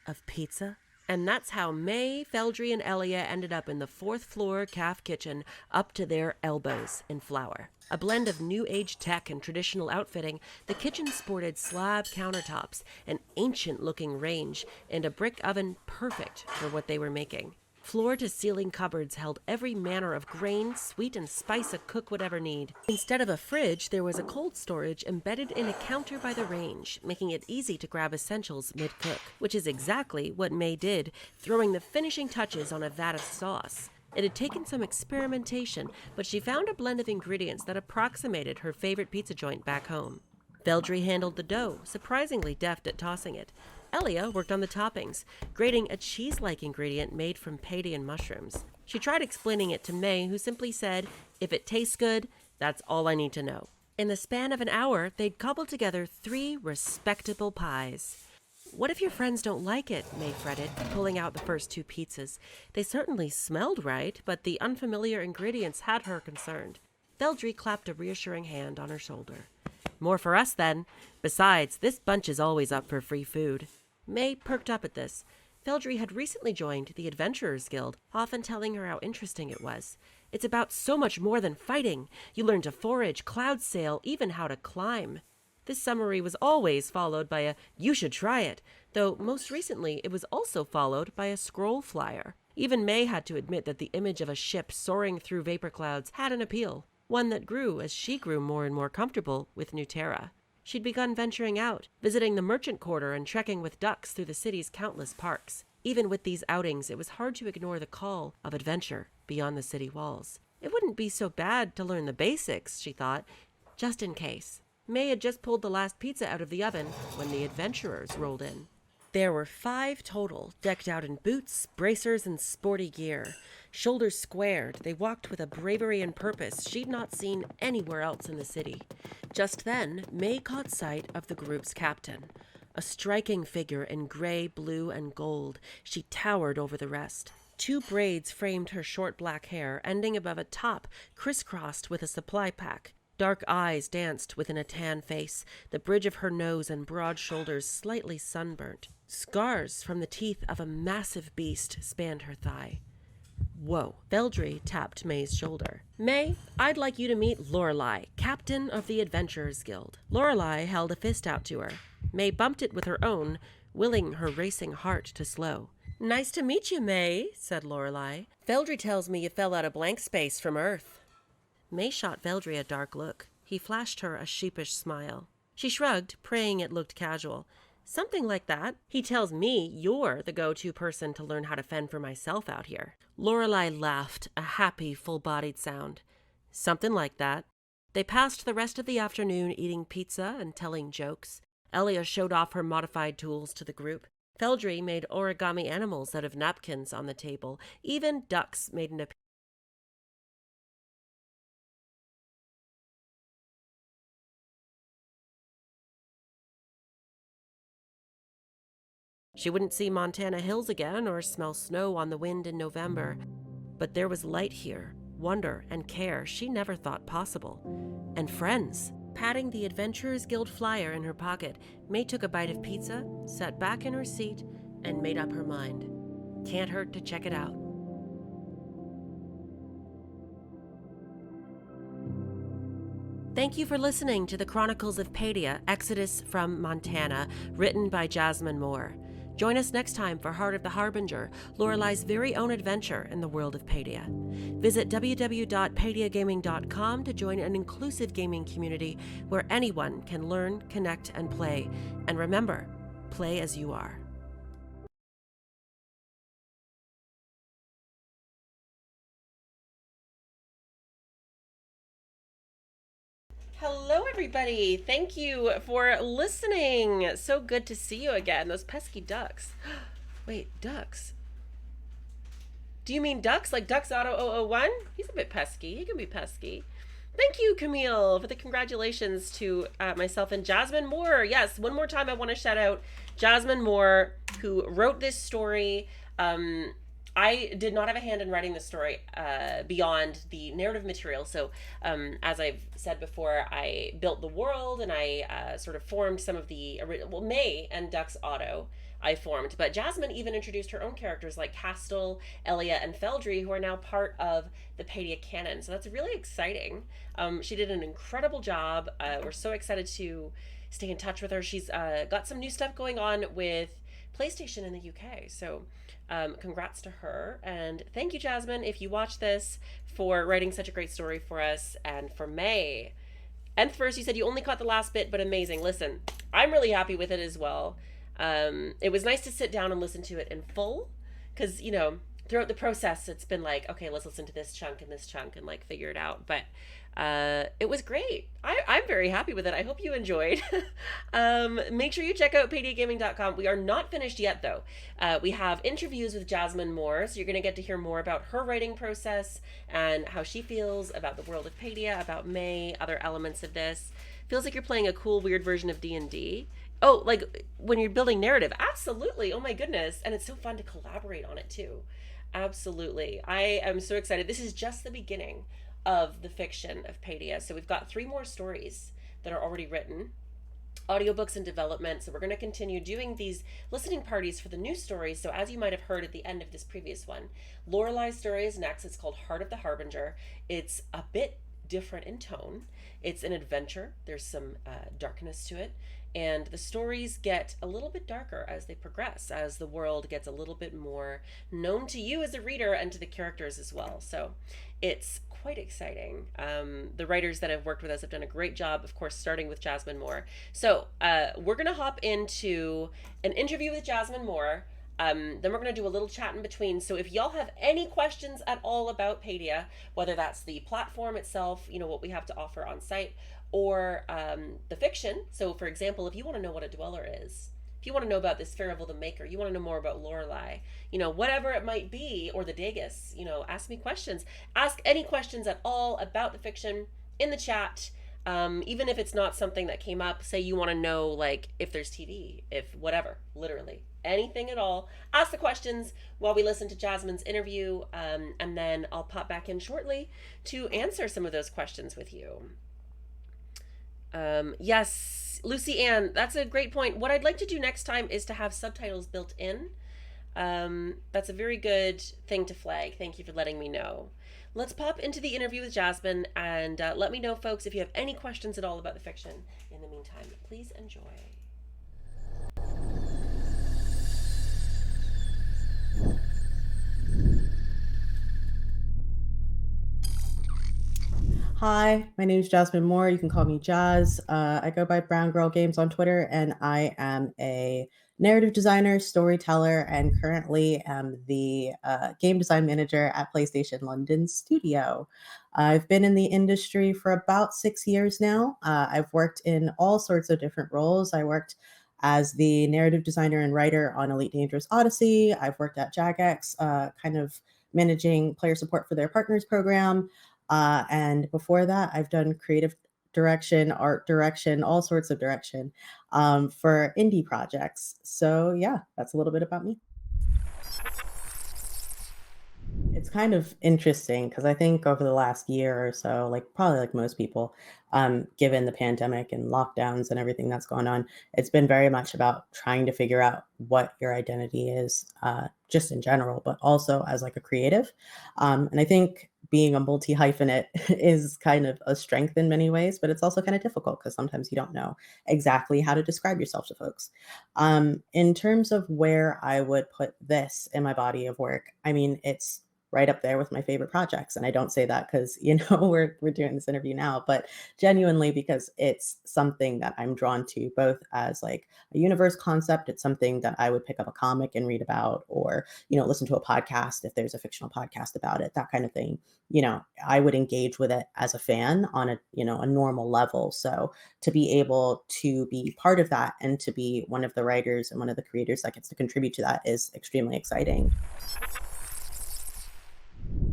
of pizza?" And that's how May, Veldry, and Elia ended up in the 4th floor calf kitchen, up to their elbows in flour. A blend of new age tech and traditional outfitting, the kitchen sported slab countertops, an ancient-looking range, and a brick oven perfect for what they were making. Floor-to-ceiling cupboards held every manner of grain, sweet, and spice a cook would ever need. Instead of a fridge, there was a cold storage embedded in a counter by the range, making it easy to grab essentials mid-cook, which is exactly what May did, throwing the finishing touches on a vat of sauce. It had taken some experimentation, but she found a blend of ingredients that approximated her favorite pizza joint back home. Veldry handled the dough, surprisingly deft at tossing it. Elia worked on the toppings, grating a cheese-like ingredient made from Paidian mushrooms. She tried explaining it to May, who simply said, "If it tastes good, that's all I need to know." In the span of an hour, they'd cobbled together 3 respectable pies. "What if your friends don't like it?" May fretted, pulling out the first 2 pizzas. They certainly smelled right, but the unfamiliar ingredients had her concerned. Veldry clapped a reassuring hand on her shoulder. "More for us, then. Besides, this bunch is always up for free food." May perked up at this. Veldry had recently joined the Adventurers Guild, often telling her how interesting it was. "It's about so much more than fighting. You learn to forage, cloud sail, even how to climb." This summary was always followed by a "you should try it," though most recently it was also followed by a scroll flyer. Even May had to admit that the image of a ship soaring through vapor clouds had an appeal, one that grew as she grew more and more comfortable with Nuterra. She'd begun venturing out, visiting the merchant quarter and trekking with ducks through the city's countless parks. Even with these outings, it was hard to ignore the call of adventure beyond the city walls. It wouldn't be so bad to learn the basics, she thought, just in case. May had just pulled the last pizza out of the oven when the adventurers rolled in. There were 5 total, decked out in boots, bracers, and sporty gear. Shoulders squared, they walked with a bravery and purpose she'd not seen anywhere else in the city. Just then, May caught sight of the group's captain. A striking figure in gray, blue, and gold, she towered over the rest. 2 braids framed her short black hair, ending above a top crisscrossed with a supply pack. Dark eyes danced within a tan face, the bridge of her nose and broad shoulders slightly sunburnt. Scars from the teeth of a massive beast spanned her thigh. Whoa. Veldry tapped May's shoulder. May, I'd like you to meet Lorelei, captain of the Adventurers Guild. Lorelei held a fist out to her. May bumped it with her own, willing her racing heart to slow. Nice to meet you, May, said Lorelei. Veldry tells me you fell out of blank space from Earth. May shot Veldry a dark look. He flashed her a sheepish smile. She shrugged, praying it looked casual. Something like that. He tells me you're the go-to person to learn how to fend for myself out here. Lorelei laughed, a happy, full-bodied sound. Something like that. They passed the rest of the afternoon eating pizza and telling jokes. Elia showed off her modified tools to the group. Veldry made origami animals out of napkins on the table. Even ducks made an appearance. She wouldn't see Montana hills again or smell snow on the wind in November. But there was light here, wonder and care she never thought possible. And friends. Patting the Adventurers Guild flyer in her pocket, May took a bite of pizza, sat back in her seat, and made up her mind. Can't hurt to check it out. Thank you for listening to the Chronicles of Paidia, Exodus from Montana, written by Jasmine Moore. Join us next time for Heart of the Harbinger, Lorelei's very own adventure in the world of Paidia. Visit www.paidiagaming.com to join an inclusive gaming community where anyone can learn, connect, and play. And remember, play as you are. Hello, everybody. Thank you for listening. So good to see you again. Those pesky ducks. Wait, ducks? Do you mean ducks? Like Ducks Auto 001? He's a bit pesky. He can be pesky. Thank you, Camille, for the congratulations to myself and Jasmine Moore. Yes, one more time I want to shout out Jasmine Moore, who wrote this story. I did not have a hand in writing this story beyond the narrative material. So as I've said before, I built the world and I sort of formed some of the original, well, May and Ducks Auto I formed. But Jasmine even introduced her own characters like Castle, Elia, and Veldry, who are now part of the Paidia canon. So that's really exciting. She did an incredible job. We're so excited to stay in touch with her. She's got some new stuff going on with PlayStation in the UK. So congrats to her. And thank you, Jasmine, if you watch this, for writing such a great story for us. And for May. Nth Verse, you said you only caught the last bit, but amazing. Listen, I'm really happy with it as well. It was nice to sit down and listen to it in full. Because, you know, throughout the process, it's been like, okay, let's listen to this chunk and like figure it out. But it was great. I'm very happy with it. I hope you enjoyed. Make sure you check out paidiagaming.com. We are not finished yet, though. We have interviews with Jasmine Moore, so you're going to get to hear more about her writing process and how she feels about the world of Paidia, about May, other elements of this. Feels like you're playing a cool, weird version of D&D. Oh, like when you're building narrative. Absolutely. Oh my goodness. And it's so fun to collaborate on it too. Absolutely. I am so excited. This is just the beginning of the fiction of Paidia. So we've got 3 more stories that are already written, audiobooks in development. So we're going to continue doing these listening parties for the new stories. So as you might have heard at the end of this previous one, Lorelei's story is next. It's called Heart of the Harbinger. It's a bit different in tone. It's an adventure. There's some darkness to it. and the stories get a little bit darker as they progress, as the world gets a little bit more known to you as a reader and to the characters as well. So it's quite exciting. The writers that have worked with us have done a great job, of course, starting with Jasmine Moore. So we're going to hop into an interview with Jasmine Moore. Then we're going to do a little chat in between. So if y'all have any questions at all about Paidia, whether that's the platform itself, what we have to offer on site, or the fiction. So, for example, if you want to know what a dweller is, if you want to know about this Farival the Maker, you want to know more about Lorelei, whatever it might be, or the Dagus, ask me questions. Ask any questions at all about the fiction in the chat. Even if it's not something that came up, say you want to know, like, if there's TV, if whatever, literally anything at all, ask the questions while we listen to Jasmine's interview, and then I'll pop back in shortly to answer some of those questions with you. Yes, Lucy Ann, that's a great point. What I'd like to do next time is to have subtitles built in. That's a very good thing to flag. Thank you for letting me know. Let's pop into the interview with Jasmine, and let me know, folks, if you have any questions at all about the fiction. In the meantime, please enjoy. Hi, my name is Jasmine Moore. You can call me Jazz. I go by Brown Girl Games on Twitter, and I am a narrative designer, storyteller, and currently am the game design manager at PlayStation London Studio. I've been in the industry for about 6 years now. I've worked in all sorts of different roles. I worked as the narrative designer and writer on Elite Dangerous Odyssey. I've worked at Jagex, kind of managing player support for their partners program. And before that, I've done creative direction, art direction, all sorts of direction for indie projects. So, yeah, that's a little bit about me. It's kind of interesting because I think over the last year or so, like probably like most people, given the pandemic and lockdowns and everything that's going on, it's been very much about trying to figure out what your identity is, just in general, but also as like a creative. And I think being a multi hyphenate is kind of a strength in many ways, but it's also kind of difficult because sometimes you don't know exactly how to describe yourself to folks. In terms of where I would put this in my body of work, I mean, it's right up there with my favorite projects. And I don't say that because, we're doing this interview now, but genuinely because it's something that I'm drawn to both as like a universe concept. It's something that I would pick up a comic and read about, or, listen to a podcast if there's a fictional podcast about it, that kind of thing. I would engage with it as a fan on a normal level. So to be able to be part of that and to be one of the writers and one of the creators that gets to contribute to that is extremely exciting.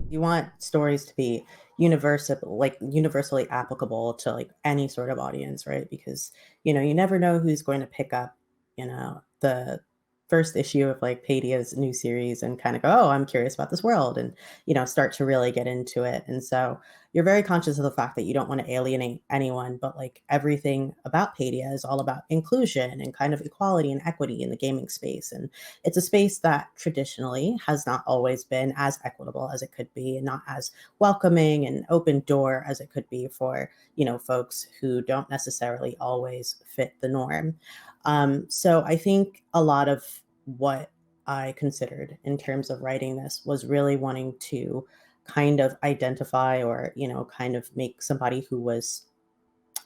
You want stories to be universally applicable to like any sort of audience, right? Because you never know who's going to pick up the first issue of like Paidia's new series and kind of go, oh, I'm curious about this world, and start to really get into it. And so you're very conscious of the fact that you don't want to alienate anyone, but like everything about Paidia is all about inclusion and kind of equality and equity in the gaming space. And it's a space that traditionally has not always been as equitable as it could be, and not as welcoming and open door as it could be for, folks who don't necessarily always fit the norm. So I think a lot of what I considered in terms of writing this was really wanting to kind of identify, or, kind of make somebody who was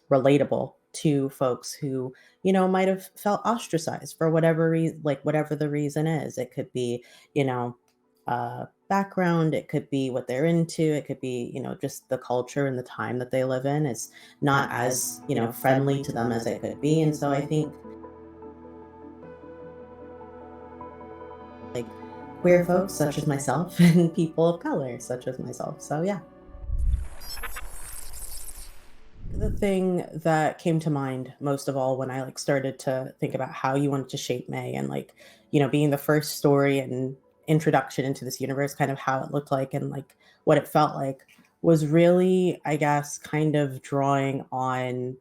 relatable to folks who might have felt ostracized for whatever reason, like whatever the reason is. It could be background, it could be what they're into, it could be just the culture and the time that they live in. It's not as friendly to them as it could be. And so I think like queer folks such as myself and people of color such as myself. So yeah. The thing that came to mind most of all when I like started to think about how you wanted to shape May, and like, being the first story and introduction into this universe, kind of how it looked like and like what it felt like, was really, I guess, kind of drawing on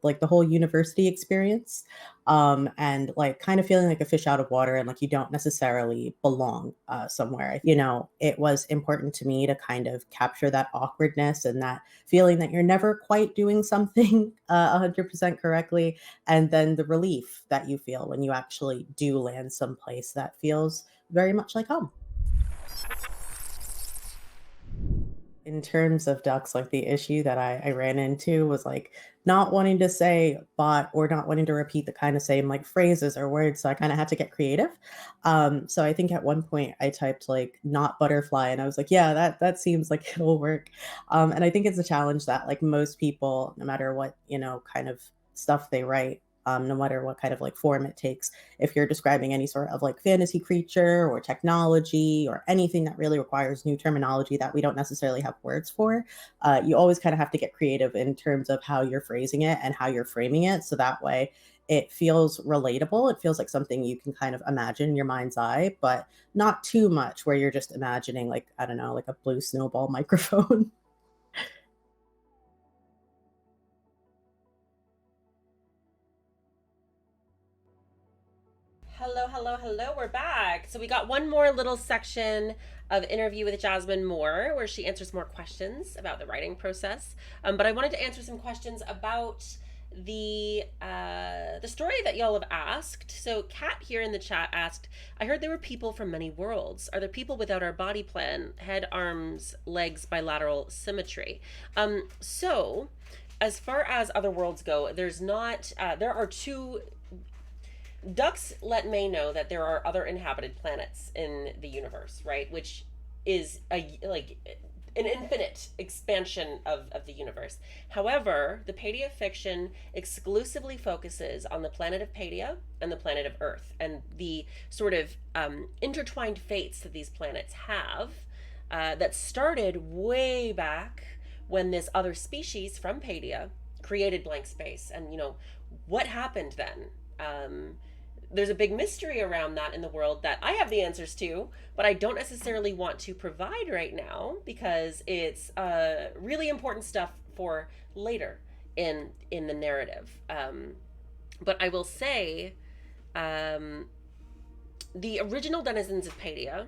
like the whole university experience, and like kind of feeling like a fish out of water and like you don't necessarily belong somewhere. You know, it was important to me to kind of capture that awkwardness and that feeling that you're never quite doing something 100% correctly, and then the relief that you feel when you actually do land someplace that feels very much like home. In terms of ducks, like the issue that I ran into was like not wanting to say bot or not wanting to repeat the kind of same like phrases or words. So I kind of had to get creative. So I think at one point I typed like not butterfly and I was like, yeah, that seems like it'll work. And I think it's a challenge that like most people, no matter what, you know, kind of stuff they write, no matter what kind of like form it takes, if you're describing any sort of like fantasy creature or technology or anything that really requires new terminology that we don't necessarily have words for, you always kind of have to get creative in terms of how you're phrasing it and how you're framing it. So that way it feels relatable. It feels like something you can kind of imagine in your mind's eye, but not too much where you're just imagining, like, I don't know, like a blue snowball microphone. Hello, hello, hello. We're back. So we got one more little section of interview with Jasmine Moore where she answers more questions about the writing process. But I wanted to answer some questions about the story that y'all have asked. So Kat here in the chat asked, I heard there were people from many worlds. Are there people without our body plan, head, arms, legs, bilateral symmetry? So as far as other worlds go, there's not. There are two. Ducks let May know that there are other inhabited planets in the universe, right? Which is a like an infinite expansion of the universe. However, the Paidia fiction exclusively focuses on the planet of Paidia and the planet of Earth and the sort of intertwined fates that these planets have that started way back when this other species from Paidia created blank space. And, you know, what happened then? There's a big mystery around that in the world that I have the answers to, but I don't necessarily want to provide right now because it's really important stuff for later in the narrative. But I will say, the original denizens of Paidia,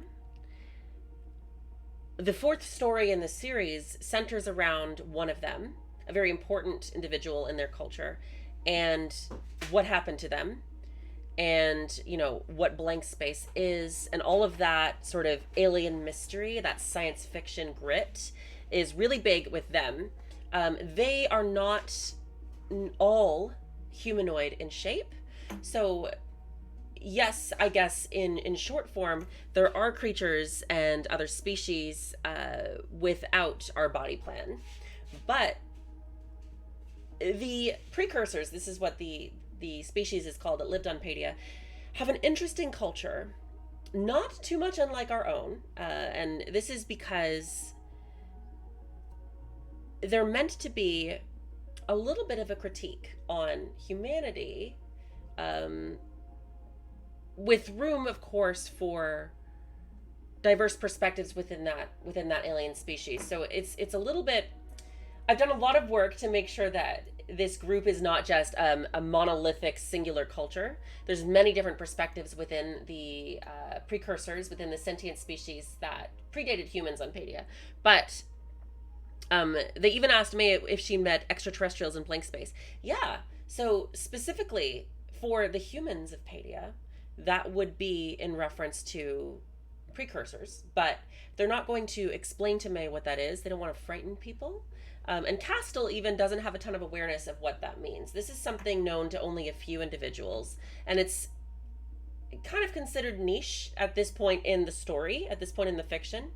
the fourth story in the series centers around one of them, a very important individual in their culture, and what happened to them, and you know what blank space is, and all of that sort of alien mystery, that science fiction grit is really big with them. They are not all humanoid in shape, so yes, I guess in short form, there are creatures and other species without our body plan, but the precursors, this is what the species is called that lived on Paidia, have an interesting culture, not too much unlike our own. And this is because they're meant to be a little bit of a critique on humanity, with room, of course, for diverse perspectives within that alien species. So it's a little bit. I've done a lot of work to make sure that this group is not just a monolithic singular culture. There's many different perspectives within the precursors, within the sentient species that predated humans on Paidia. But they even asked me if she met extraterrestrials in blank space. Yeah. So specifically for the humans of Paidia, that would be in reference to precursors, but they're not going to explain to May what that is. They don't want to frighten people. And Castle even doesn't have a ton of awareness of what that means. This is something known to only a few individuals, and it's kind of considered niche at this point in the story, at this point in the fiction.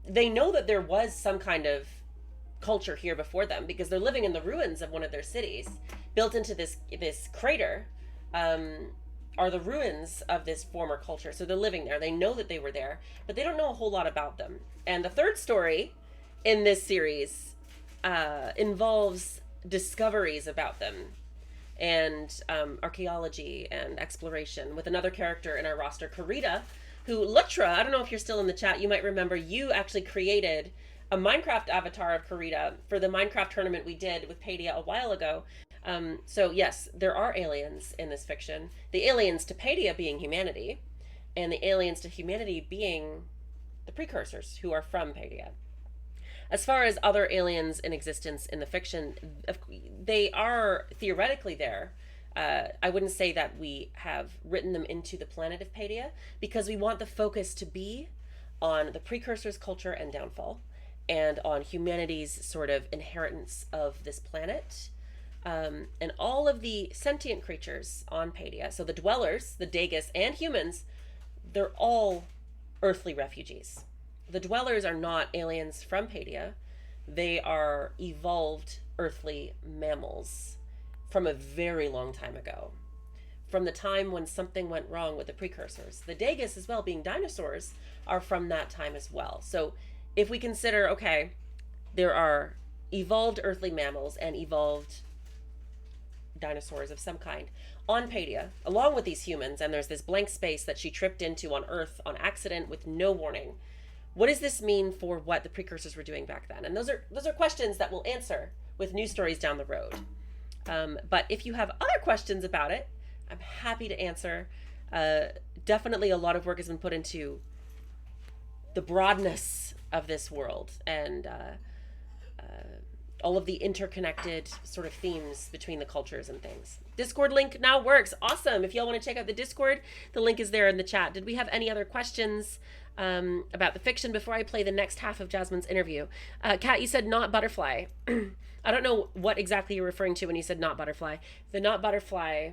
They know that there was some kind of culture here before them because they're living in the ruins of one of their cities. Built into this crater are the ruins of this former culture. So they're living there. They know that they were there, but they don't know a whole lot about them. And the third story in this series involves discoveries about them and archaeology and exploration with another character in our roster, Karita, who Lutra, I don't know if you're still in the chat, you might remember you actually created a Minecraft avatar of Karita for the Minecraft tournament we did with Paidia a while ago. So yes, there are aliens in this fiction. The aliens to Paidia being humanity, and the aliens to humanity being the precursors who are from Paidia. As far as other aliens in existence in the fiction, they are theoretically there. I wouldn't say that we have written them into the planet of Paidia because we want the focus to be on the precursors' culture and downfall, and on humanity's sort of inheritance of this planet. And all of the sentient creatures on Paidia, so the dwellers, the Dagus, and humans, they're all earthly refugees. The dwellers are not aliens from Paidia. They are evolved earthly mammals from a very long time ago. From the time when something went wrong with the precursors. The Dagus, as well, being dinosaurs, are from that time as well. So if we consider, okay, there are evolved earthly mammals and evolved dinosaurs of some kind on Paidia, along with these humans, and there's this blank space that she tripped into on Earth on accident with no warning. What does this mean for what the precursors were doing back then? And those are questions that we'll answer with new stories down the road. But if you have other questions about it, I'm happy to answer. Definitely a lot of work has been put into the broadness of this world and all of the interconnected sort of themes between the cultures and things. Discord link now works. Awesome. If y'all want to check out the Discord, the link is there in the chat. Did we have any other questions about the fiction before I play the next half of Jasmine's interview? Kat, you said not butterfly. I don't know what exactly you're referring to when you said not butterfly. The not butterfly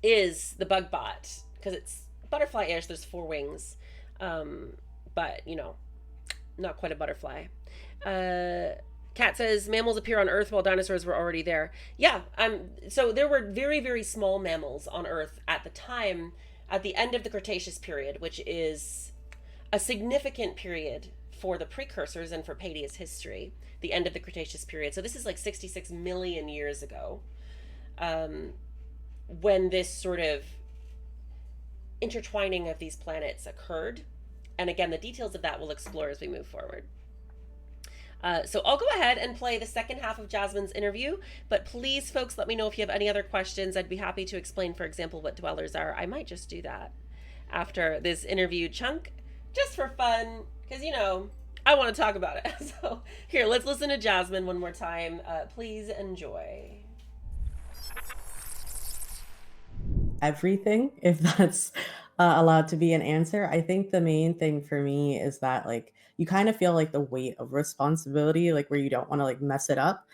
is the bug bot because it's butterfly-ish. There's 4 wings, but not quite a butterfly. Kat says mammals appear on Earth while dinosaurs were already there. Yeah, so there were very, very small mammals on Earth at the time, at the end of the Cretaceous period, which is a significant period for the precursors and for Paidia's history, the end of the Cretaceous period. So this is like 66 million years ago, when this sort of intertwining of these planets occurred. And again, the details of that we'll explore as we move forward. So I'll go ahead and play the second half of Jasmine's interview, but please, folks, let me know if you have any other questions. I'd be happy to explain, for example, what dwellers are. I might just do that after this interview chunk, just for fun, because, I want to talk about it. So here, let's listen to Jasmine one more time. Please enjoy. Everything, if that's allowed to be an answer. I think the main thing for me is that you kind of feel like the weight of responsibility, where you don't want to mess it up.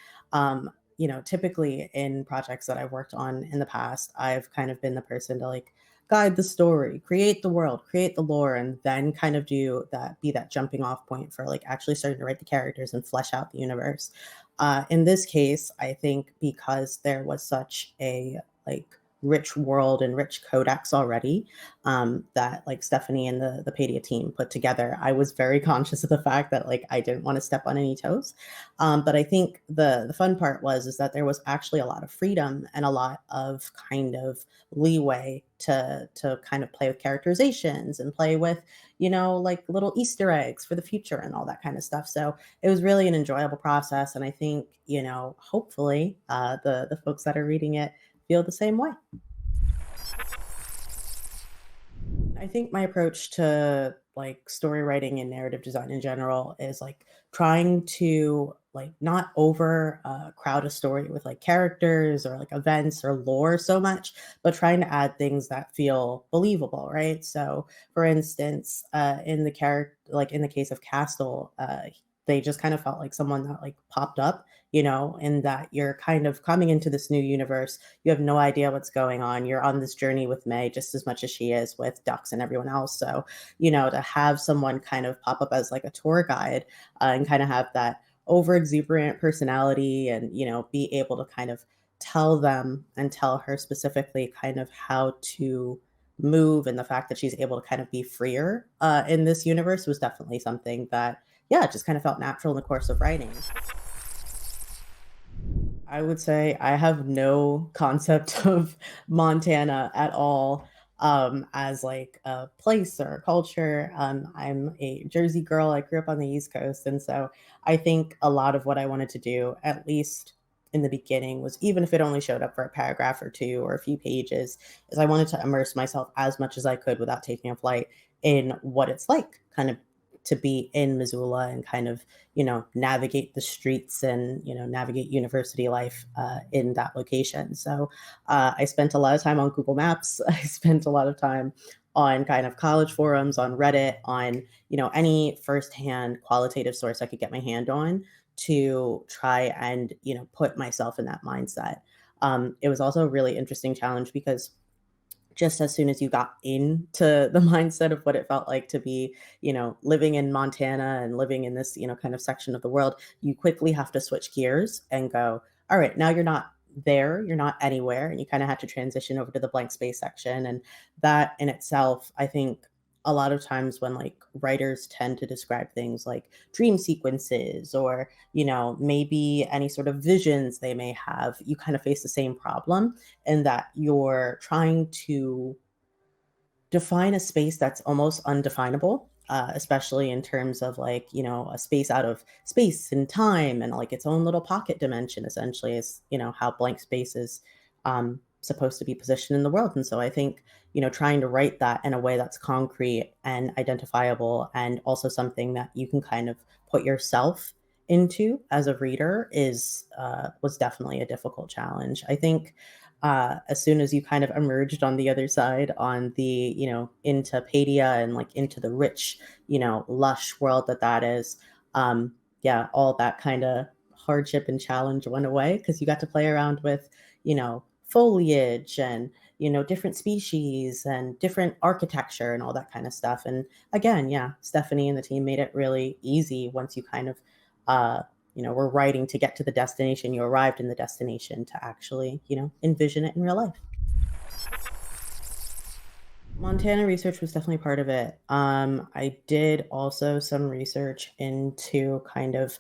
Typically in projects that I've worked on in the past, I've kind of been the person to guide the story, create the world, create the lore, and then kind of be that jumping off point for actually starting to write the characters and flesh out the universe. In this case, I think because there was such a rich world and rich codex already, that Stephanie and the Paidia team put together, I was very conscious of the fact that I didn't want to step on any toes. But I think the fun part is that there was actually a lot of freedom and a lot of kind of leeway to kind of play with characterizations and play with little Easter eggs for the future and all that kind of stuff. So it was really an enjoyable process, and I think hopefully the folks that are reading it feel the same way. I think my approach to story writing and narrative design in general is trying to not over crowd a story with characters or events or lore so much, but trying to add things that feel believable, right? So for instance, in the case of Castle, they just kind of felt like someone that popped up, in that you're kind of coming into this new universe. You have no idea what's going on. You're on this journey with May just as much as she is with Dux and everyone else. So, to have someone kind of pop up as a tour guide, and kind of have that over exuberant personality and, be able to kind of tell them and tell her specifically kind of how to move, and the fact that she's able to kind of be freer in this universe was definitely something that, yeah, it just kind of felt natural in the course of writing. I would say I have no concept of Montana at all. as like a place or a culture. I'm a Jersey girl. I grew up on the East Coast. And so I think a lot of what I wanted to do, at least in the beginning, was even if it only showed up for a paragraph or two or a few pages, is I wanted to immerse myself as much as I could without taking a flight in what it's like kind of to be in Missoula and kind of, navigate the streets and, navigate university life in that location. So I spent a lot of time on Google Maps. I spent a lot of time on kind of college forums, on Reddit, on, any firsthand qualitative source I could get my hand on to try and, put myself in that mindset. It was also a really interesting challenge because just as soon as you got into the mindset of what it felt like to be, living in Montana and living in this, kind of section of the world, you quickly have to switch gears and go, all right, now you're not there, you're not anywhere. And you kind of have to transition over to the blank space section. And that in itself, I think a lot of times when like writers tend to describe things like dream sequences or, maybe any sort of visions they may have, you kind of face the same problem in that you're trying to define a space that's almost undefinable, especially in terms of like, a space out of space and time and like its own little pocket dimension, essentially, is, how blank space is supposed to be positioned in the world. And so I think, trying to write that in a way that's concrete and identifiable and also something that you can kind of put yourself into as a reader is was definitely a difficult challenge. I think as soon as you kind of emerged on the other side on the, into Paidia and like into the rich, lush world that is, yeah, all that kind of hardship and challenge went away because you got to play around with, foliage and, different species and different architecture and all that kind of stuff. And again, yeah, Stephanie and the team made it really easy once you kind of, uh, were writing to get to the destination, you arrived in the destination to actually, envision it in real life. Montana research was definitely part of it. I did also some research into kind of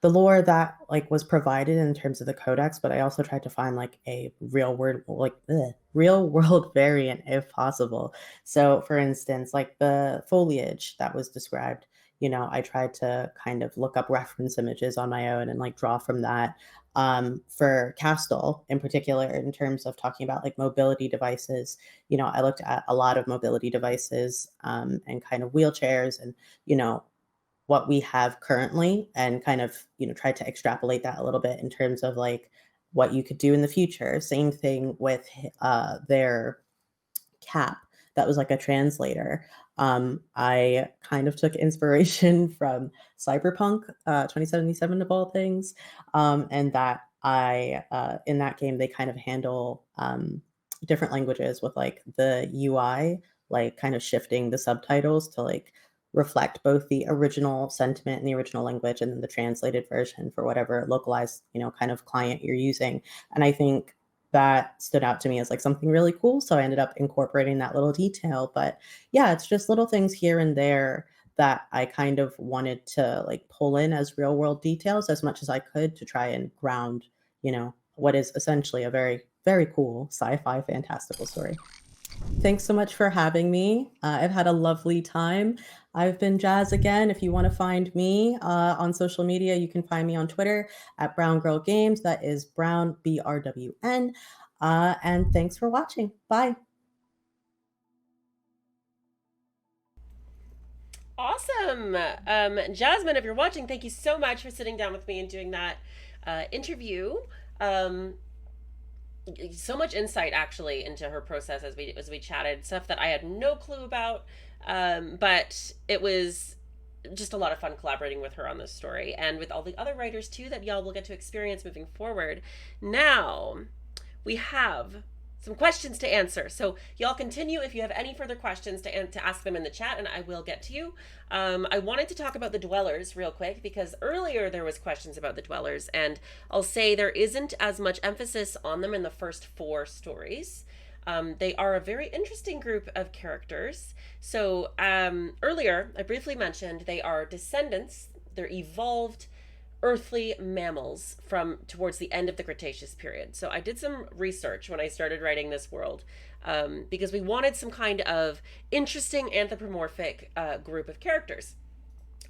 the lore that like was provided in terms of the codex, but I also tried to find like a real world variant if possible. So for instance, like the foliage that was described, I tried to kind of look up reference images on my own and like draw from that. For Castle in particular, in terms of talking about like mobility devices, I looked at a lot of mobility devices and kind of wheelchairs and, what we have currently and kind of, try to extrapolate that a little bit in terms of like what you could do in the future. Same thing with their cap that was like a translator. I kind of took inspiration from Cyberpunk 2077 of all things, and that I in that game they kind of handle different languages with like the UI, like kind of shifting the subtitles to like reflect both the original sentiment in the original language and then the translated version for whatever localized, kind of client you're using. And I think that stood out to me as like something really cool. So I ended up incorporating that little detail. But yeah, it's just little things here and there that I kind of wanted to like pull in as real world details as much as I could to try and ground, what is essentially a very, very cool sci-fi fantastical story. Thanks so much for having me. I've had a lovely time. I've been Jazz again. If you want to find me on social media, you can find me on Twitter at Brown Girl Games. That is Brown, BRWN. And thanks for watching. Bye. Awesome. Jasmine, if you're watching, thank you so much for sitting down with me and doing that interview. Um, so much insight actually into her process as we chatted, stuff that I had no clue about. But it was just a lot of fun collaborating with her on this story and with all the other writers too that y'all will get to experience moving forward. Now, we have some questions to answer. So y'all continue if you have any further questions to ask them in the chat, and I will get to you. I wanted to talk about the dwellers real quick because earlier there was questions about the dwellers, and I'll say there isn't as much emphasis on them in the first four stories. They are a very interesting group of characters. So earlier I briefly mentioned they are descendants. They're evolved earthly mammals from towards the end of the Cretaceous period. So I did some research when I started writing this world, because we wanted some kind of interesting anthropomorphic group of characters.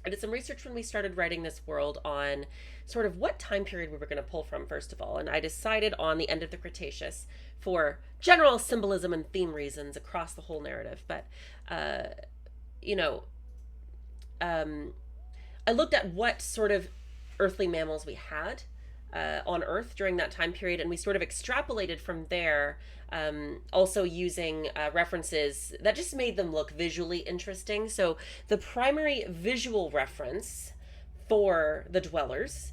I did some research when we started writing this world on sort of what time period we were going to pull from, first of all. And I decided on the end of the Cretaceous for general symbolism and theme reasons across the whole narrative. But, you know, um, I looked at what sort of earthly mammals we had on Earth during that time period, and we sort of extrapolated from there, also using references that just made them look visually interesting. So the primary visual reference for the dwellers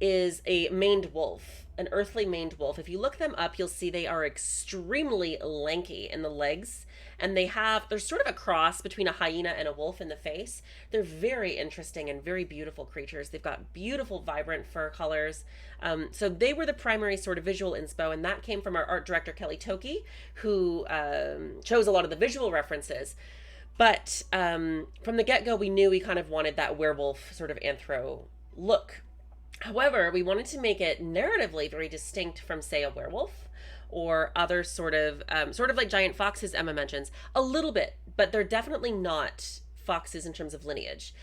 is a maned wolf, an earthly maned wolf. If you look them up, you'll see they are extremely lanky in the legs, and they're sort of a cross between a hyena and a wolf in the face. They're very interesting and very beautiful creatures. They've got beautiful, vibrant fur colors. So they were the primary sort of visual inspo, and that came from our art director, Kelly Toki, who chose a lot of the visual references. But from the get-go, we knew we kind of wanted that werewolf sort of anthro look. However, we wanted to make it narratively very distinct from, say, a werewolf or other sort of like giant foxes Emma mentions, a little bit, but they're definitely not foxes in terms of lineage.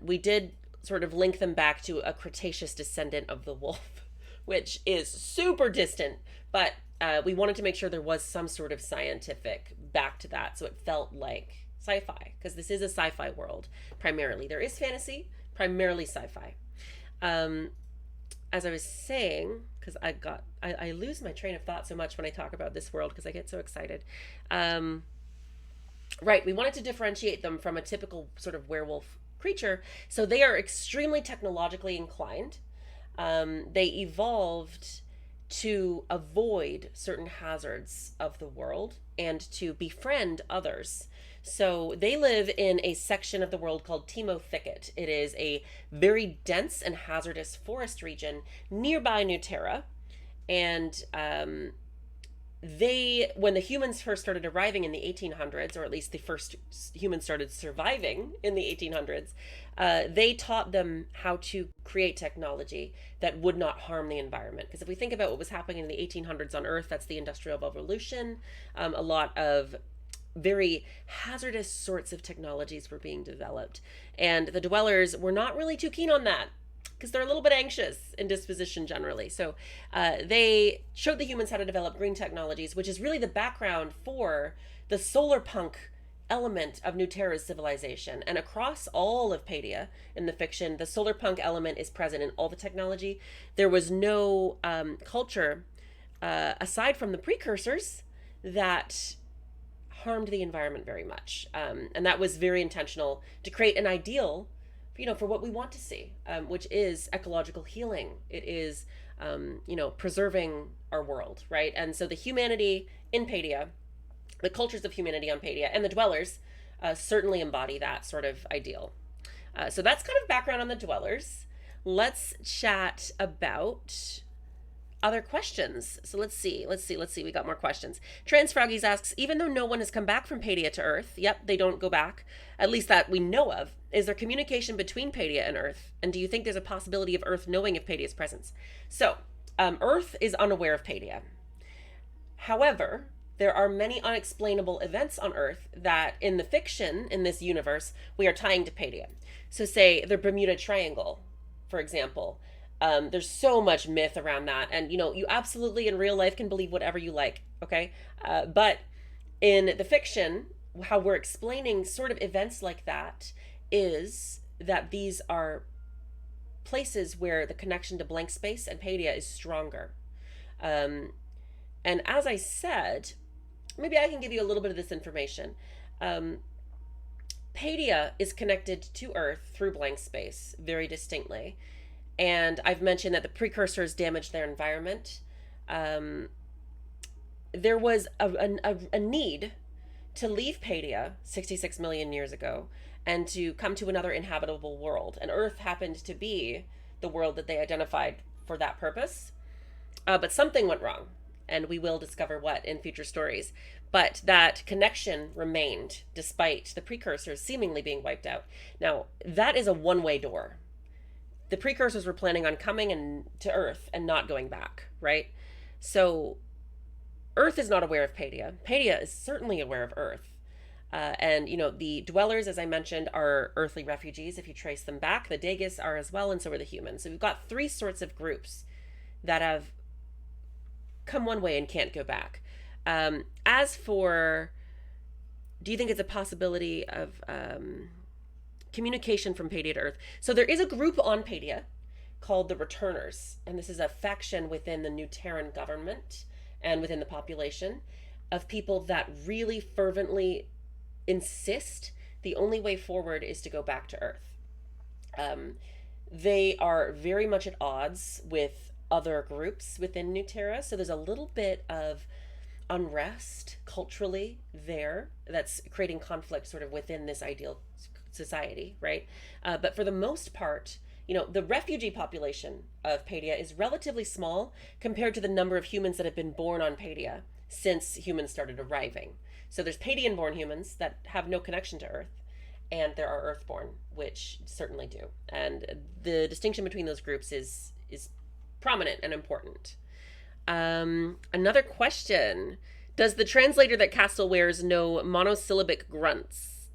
We did sort of link them back to a Cretaceous descendant of the wolf, which is super distant, but we wanted to make sure there was some sort of scientific back to that, so it felt like sci-fi, because this is a sci-fi world primarily. There is fantasy, primarily sci-fi. As I was saying, because I lose my train of thought so much when I talk about this world because I get so excited. Right, we wanted to differentiate them from a typical sort of werewolf creature, so they are extremely technologically inclined. They evolved to avoid certain hazards of the world and to befriend others. So they live in a section of the world called Timo Thicket. It is a very dense and hazardous forest region nearby New Terra. And when the humans first started arriving in the 1800s, or at least the first humans started surviving in the 1800s, they taught them how to create technology that would not harm the environment. Because if we think about what was happening in the 1800s on Earth, that's the Industrial Revolution. A lot of very hazardous sorts of technologies were being developed. And the dwellers were not really too keen on that because they're a little bit anxious in disposition generally. So they showed the humans how to develop green technologies, which is really the background for the solar punk element of New Terra's civilization. And across all of Paidia in the fiction, the solar punk element is present in all the technology. There was no culture, aside from the precursors, that harmed the environment very much. And that was very intentional to create an ideal, for what we want to see, which is ecological healing. It is, preserving our world, right? And so the humanity in Paidia, the cultures of humanity on Paidia, and the dwellers certainly embody that sort of ideal. So that's kind of background on the dwellers. Let's chat about other questions. So let's see. We got more questions. Transfroggies asks, even though no one has come back from Paidia to Earth, yep, they don't go back, at least that we know of, is there communication between Paidia and Earth? And do you think there's a possibility of Earth knowing of Paidia's presence? So, Earth is unaware of Paidia. However, there are many unexplainable events on Earth that, in the fiction, in this universe, we are tying to Paidia. So say the Bermuda Triangle, for example. There's so much myth around that, and you absolutely in real life can believe whatever you like, okay? But in the fiction, how we're explaining sort of events like that is that these are places where the connection to blank space and Paidia is stronger. And as I said, maybe I can give you a little bit of this information. Paidia is connected to Earth through blank space very distinctly. And I've mentioned that the precursors damaged their environment. There was a need to leave Paidia 66 million years ago and to come to another inhabitable world. And Earth happened to be the world that they identified for that purpose. But something went wrong, and we will discover what in future stories. But that connection remained despite the precursors seemingly being wiped out. Now, that is a one-way door. the precursors were planning on coming to Earth and not going back, right? So Earth is not aware of Paidia. Paidia is certainly aware of Earth. And, the dwellers, as I mentioned, are earthly refugees. If you trace them back, the Dagus are as well, and so are the humans. So we've got three sorts of groups that have come one way and can't go back. As for, do you think it's a possibility of communication from Paidia to Earth? So there is a group on Paidia called the Returners, and this is a faction within the New Terran government and within the population of people that really fervently insist the only way forward is to go back to Earth. They are very much at odds with other groups within New Terra, so there's a little bit of unrest culturally there that's creating conflict sort of within this ideal society, right? But for the most part, the refugee population of Paidia is relatively small compared to the number of humans that have been born on Paidia since humans started arriving. So there's Paidian born humans that have no connection to Earth, and there are Earthborn, which certainly do. And the distinction between those groups is prominent and important. Another question. Does the translator that Castle wears know monosyllabic grunts?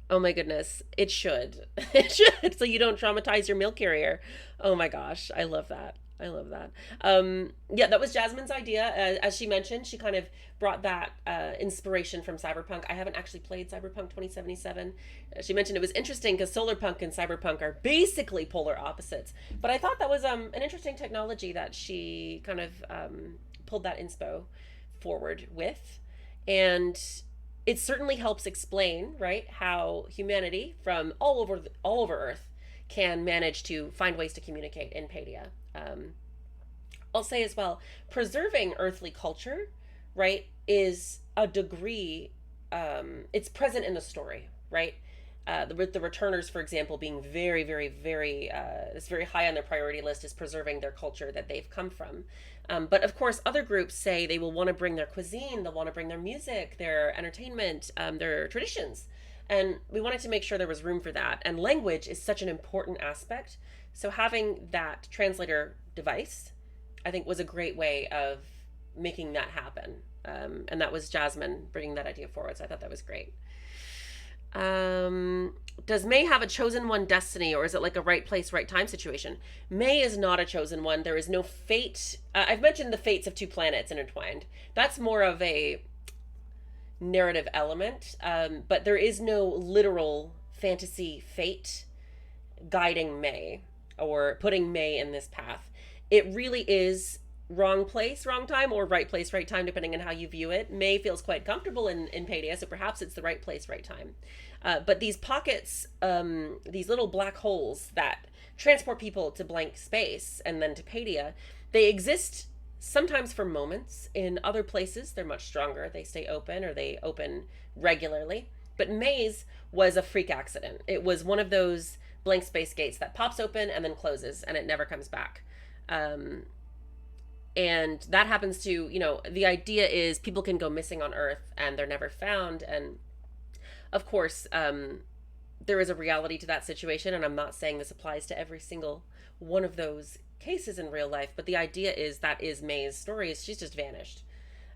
Oh my goodness. It should. It should. So you don't traumatize your mail carrier. Oh my gosh. I love that. I love that. Yeah, that was Jasmine's idea. As she mentioned, she kind of brought that inspiration from Cyberpunk. I haven't actually played Cyberpunk 2077. She mentioned it was interesting because Solarpunk and Cyberpunk are basically polar opposites. But I thought that was an interesting technology that she kind of pulled that inspo forward with. And it certainly helps explain, right, how humanity from all over Earth can manage to find ways to communicate in Paidia. I'll say as well, preserving earthly culture, right, is a degree, it's present in the story, right? The returners, for example, being very, very, very, it's very high on their priority list is preserving their culture that they've come from. But of course, other groups say they will want to bring their cuisine, they'll want to bring their music, their entertainment, their traditions. And we wanted to make sure there was room for that. And language is such an important aspect. So having that translator device, I think, was a great way of making that happen. And that was Jasmine bringing that idea forward. So I thought that was great. Does May have a chosen one destiny, or is it like a right place, right time situation? May is not a chosen one. There is no fate. I've mentioned the fates of two planets intertwined. That's more of a narrative element, but there is no literal fantasy fate guiding May or putting May in this path. It really is wrong place, wrong time, or right place, right time, depending on how you view it. May feels quite comfortable in Paidia, so perhaps it's the right place, right time. But these pockets, these little black holes that transport people to blank space and then to Paidia, they exist sometimes for moments. In other places, they're much stronger. They stay open, or they open regularly. But May's was a freak accident. It was one of those blank space gates that pops open and then closes, and it never comes back. And that happens to, the idea is people can go missing on Earth and they're never found. And of course, there is a reality to that situation. And I'm not saying this applies to every single one of those cases in real life, but the idea is that is May's story. Is she's just vanished.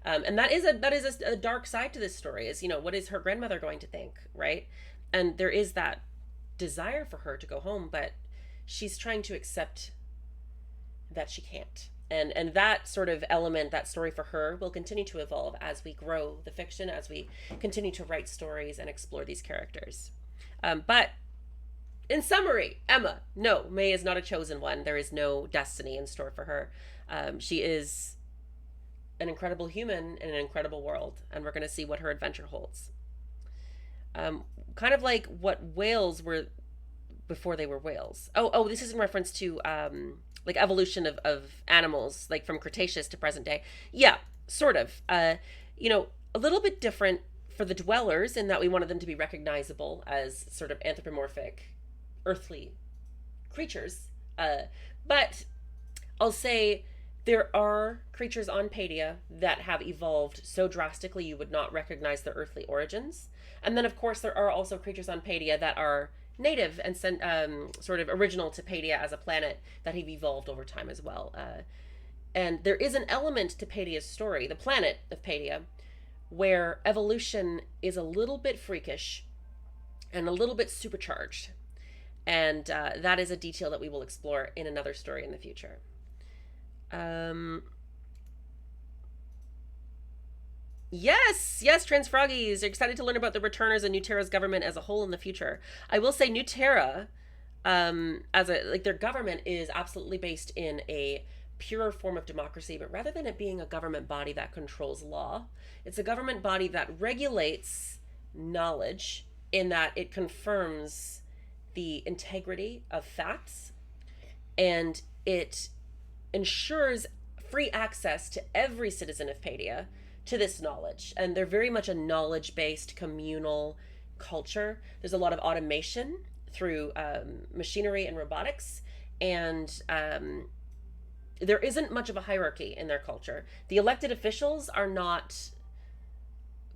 And that is a dark side to this story is, what is her grandmother going to think, right? And there is that desire for her to go home, but she's trying to accept that she can't. And that sort of element, that story for her, will continue to evolve as we grow the fiction, as we continue to write stories and explore these characters. But in summary, Emma, no, May is not a chosen one. There is no destiny in store for her. She is an incredible human in an incredible world, and we're going to see what her adventure holds. Kind of like what whales were before they were whales. Oh, this is in reference to like evolution of animals, like from Cretaceous to present day. Yeah, sort of. A little bit different for the dwellers in that we wanted them to be recognizable as sort of anthropomorphic, earthly creatures. But I'll say there are creatures on Paidia that have evolved so drastically you would not recognize their earthly origins. And then, of course, there are also creatures on Paidia that are native and sort of original to Paidia as a planet that have evolved over time as well. And there is an element to Paidia's story, the planet of Paidia, where evolution is a little bit freakish and a little bit supercharged. And that is a detail that we will explore in another story in the future. Yes, yes, Transfroggies. You're excited to learn about the returners and New Terra's government as a whole in the future. I will say New Terra, as a like their government is absolutely based in a pure form of democracy, but rather than it being a government body that controls law, it's a government body that regulates knowledge in that it confirms the integrity of facts and it ensures free access to every citizen of Paidia to this knowledge. And they're very much a knowledge-based communal culture. There's a lot of automation through machinery and robotics, and there isn't much of a hierarchy in their culture. The elected officials are not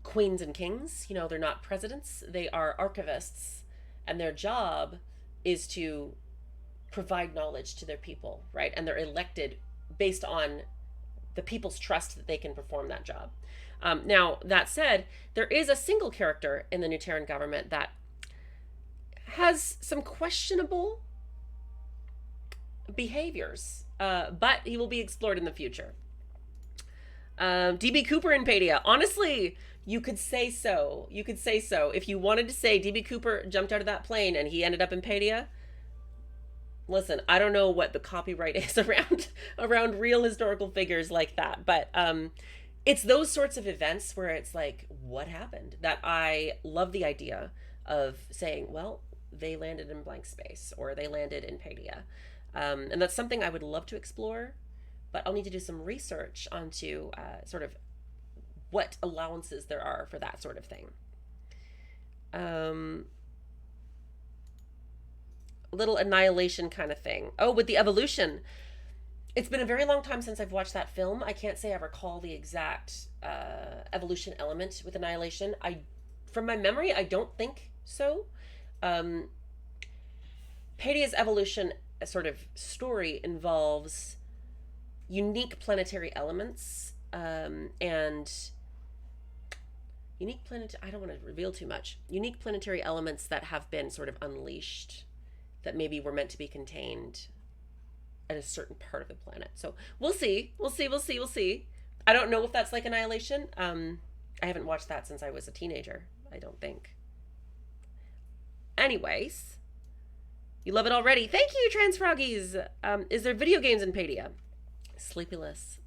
queens and kings, you know, they're not presidents, they are archivists, and their job is to provide knowledge to their people, right? And they're elected based on the people's trust that they can perform that job. Now, that said, there is a single character in the New Terran government that has some questionable behaviors, but he will be explored in the future. DB Cooper in Paidia. Honestly, you could say so. You could say so. If you wanted to say DB Cooper jumped out of that plane and he ended up in Paidia, listen, I don't know what the copyright is around real historical figures like that, but it's those sorts of events where it's like, what happened? That I love the idea of saying, well, they landed in blank space or they landed in Paidia. And that's something I would love to explore, but I'll need to do some research onto sort of what allowances there are for that sort of thing. Little annihilation kind of thing. Oh, with the evolution. It's been a very long time since I've watched that film. I can't say I recall the exact evolution element with annihilation. From my memory, I don't think so. Paidia's evolution sort of story involves unique planetary elements and I don't want to reveal too much. Unique planetary elements that have been sort of unleashed that maybe were meant to be contained at a certain part of the planet. So we'll see. I don't know if that's like Annihilation. I haven't watched that since I was a teenager, I don't think. Anyways, you love it already. Thank you, Transfroggies. Is there video games in Paidia? Sleepless.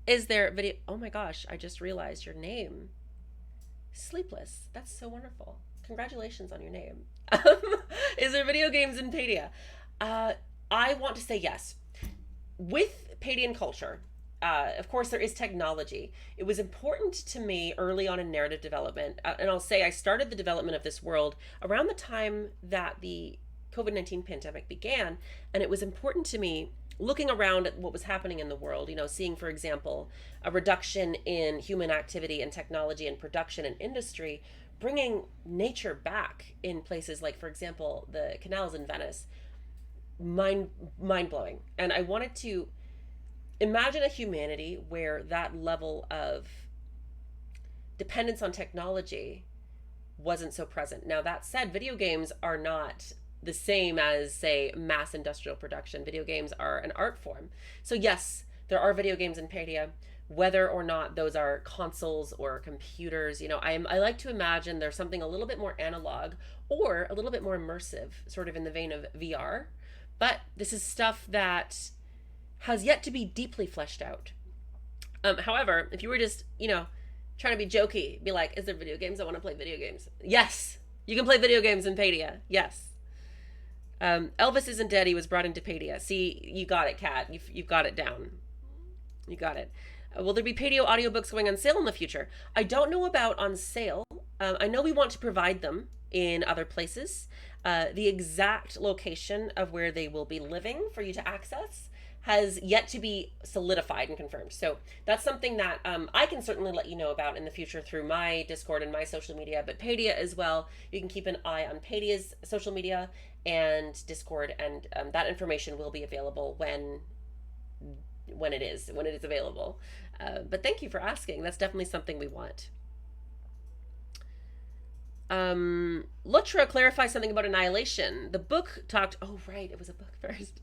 Is there video? Oh my gosh, I just realized your name. Sleepless. That's so wonderful. Congratulations on your name. Is there video games in Paidia? I want to say yes. With Paidian culture, of course, there is technology. It was important to me early on in narrative development, and I'll say I started the development of this world around the time that the COVID-19 pandemic began, and it was important to me looking around at what was happening in the world, you know, seeing, for example, a reduction in human activity and technology and production and industry, bringing nature back in places like, for example, the canals in Venice, mind-blowing. And I wanted to imagine a humanity where that level of dependence on technology wasn't so present. Now, that said, video games are not the same as, say, mass industrial production. Video games are an art form. So yes, there are video games in Paidia, whether or not those are consoles or computers. You know, I like to imagine there's something a little bit more analog or a little bit more immersive, sort of in the vein of VR. But this is stuff that has yet to be deeply fleshed out. However, if you were just, you know, trying to be jokey, be like, is there video games? I want to play video games. Yes, you can play video games in Paidia. Yes. Elvis isn't dead. He was brought into Paidia. See, you got it, Kat. You've got it down. You got it. Will there be Paidia audiobooks going on sale in the future? I don't know about on sale. I know we want to provide them in other places. The exact location of where they will be living for you to access has yet to be solidified and confirmed. So that's something that I can certainly let you know about in the future through my Discord and my social media, but Paidia as well. You can keep an eye on Paidia's social media and Discord, and that information will be available when it is available. But thank you for asking. That's definitely something we want. Lutra clarifies something about Annihilation. The book talked. Oh, right, it was a book first.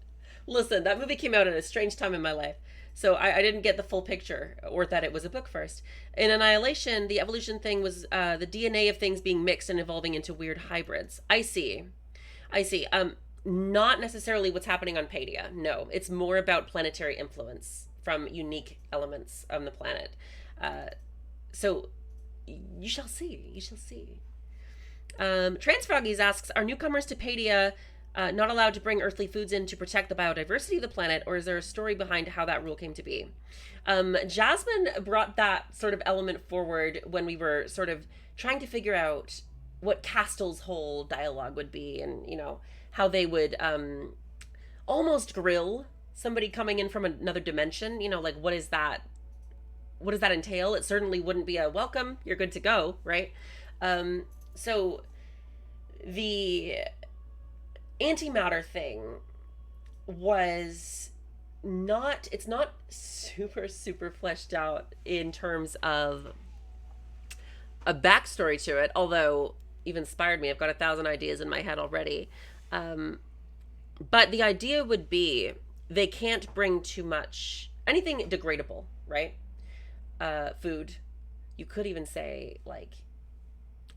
Listen, that movie came out at a strange time in my life, so I didn't get the full picture, or that it was a book first. In Annihilation, the evolution thing was the DNA of things being mixed and evolving into weird hybrids. I see. I see. Not necessarily what's happening on Paidia. No, it's more about planetary influence from unique elements on the planet. So you shall see. You shall see. Transfroggies asks, are newcomers to Paidia not allowed to bring earthly foods in to protect the biodiversity of the planet, or is there a story behind how that rule came to be? Jasmine brought that sort of element forward when we were sort of trying to figure out what Castel's whole dialogue would be, and, how they would almost grill somebody coming in from another dimension. Like, what is that? What does that entail? It certainly wouldn't be a welcome, you're good to go, right? So the antimatter thing was not, it's not super fleshed out in terms of a backstory to it, although you've inspired me. I've got 1,000 ideas in my head already. But the idea would be they can't bring too much, anything degradable, right? Food. You could even say, like,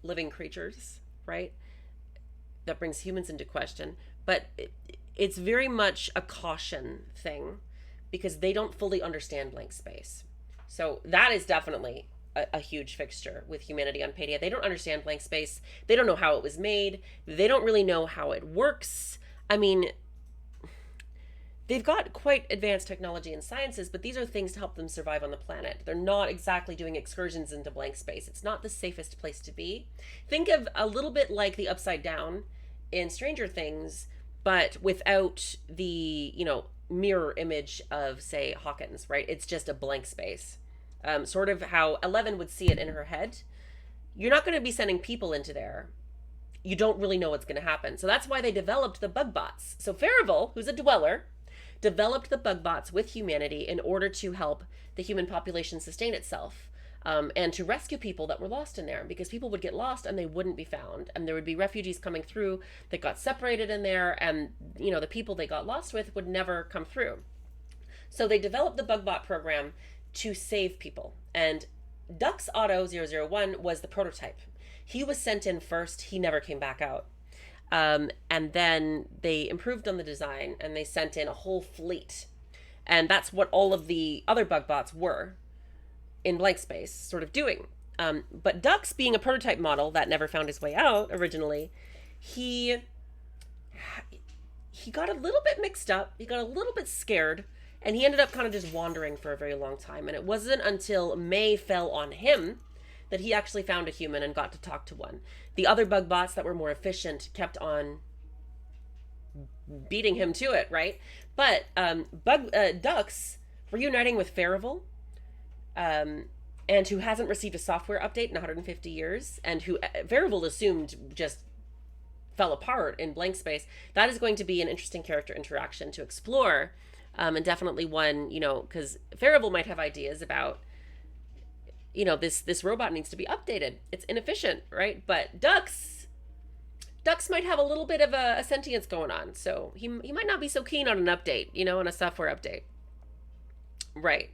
living creatures, right? That brings humans into question. But it's very much a caution thing because they don't fully understand blank space. So that is definitely a huge fixture with humanity on Paidia. They don't understand blank space. They don't know how it was made. They don't really know how it works. I mean, they've got quite advanced technology and sciences, but these are things to help them survive on the planet. They're not exactly doing excursions into blank space. It's not the safest place to be. Think of a little bit like the Upside Down in Stranger Things, but without the, mirror image of, say, Hawkins, right? It's just a blank space. Sort of how Eleven would see it in her head. You're not going to be sending people into there. You don't really know what's going to happen. So that's why they developed the bug bots. So Farival, who's a dweller, developed the bug bots with humanity in order to help the human population sustain itself, and to rescue people that were lost in there, because people would get lost and they wouldn't be found, and there would be refugees coming through that got separated in there, and the people they got lost with would never come through. So they developed the bug bot program to save people, and Dux Auto 001 was the prototype. He was sent in first. He never came back out. And then they improved on the design and they sent in a whole fleet. And that's what all of the other bug bots were in blank space, sort of doing. But Dux, being a prototype model that never found his way out originally, he got a little bit mixed up. He got a little bit scared. And he ended up kind of just wandering for a very long time. And it wasn't until May fell on him that he actually found a human and got to talk to one. The other bug bots that were more efficient kept on beating him to it, right? But Dux reuniting with Farival, and who hasn't received a software update in 150 years, and who Farival assumed just fell apart in blank space, that is going to be an interesting character interaction to explore. And definitely one, because Farival might have ideas about, this robot needs to be updated. It's inefficient, right? But Dux might have a little bit of a sentience going on. So he might not be so keen on an update, on a software update. Right.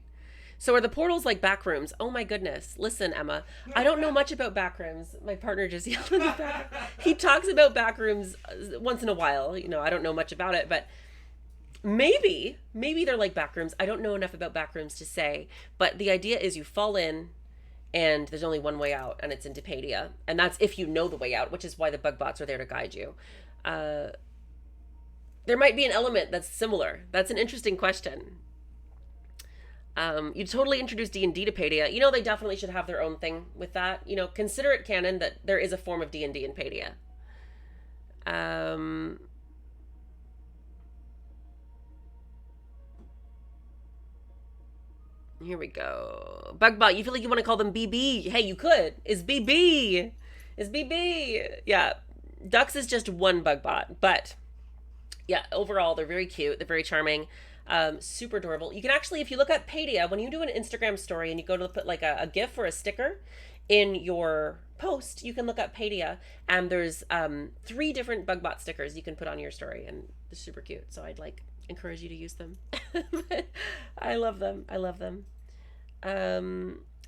So are the portals like backrooms? Oh my goodness. Listen, Emma, I don't know much about backrooms. My partner just yelled in the back. He talks about backrooms once in a while. I don't know much about it, but maybe they're like backrooms. I don't know enough about backrooms to say, but the idea is you fall in and there's only one way out, and it's into Paidia. And that's if you know the way out, which is why the bug bots are there to guide you. There might be an element that's similar. That's an interesting question. You totally introduce D&D to Paidia. They definitely should have their own thing with that. Consider it canon that there is a form of D&D in Paidia. Here we go. Bugbot, you feel like you want to call them BB? Hey, you could. Is BB? Is BB? Yeah. Ducks is just one Bugbot, but yeah, overall they're very cute. They're very charming. Super adorable. You can actually, if you look at Paidia, when you do an Instagram story and you go to put like a GIF or a sticker in your post, you can look up Paidia, and there's 3 different Bugbot stickers you can put on your story, and they're super cute. So I'd like encourage you to use them. I love them. I love them.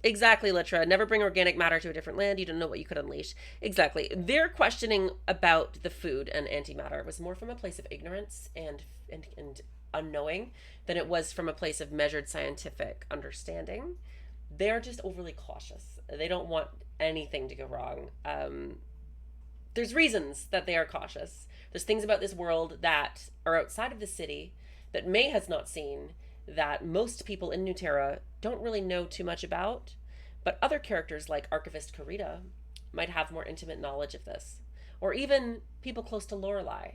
Exactly, Litra. Never bring organic matter to a different land. You don't know what you could unleash. Exactly. Their questioning about the food and antimatter was more from a place of ignorance and unknowing than it was from a place of measured scientific understanding. They're just overly cautious. They don't want anything to go wrong. There's reasons that they are cautious. There's things about this world that are outside of the city that May has not seen, that most people in Nuterra don't really know too much about, but other characters like Archivist Karita might have more intimate knowledge of this, or even people close to Lorelei.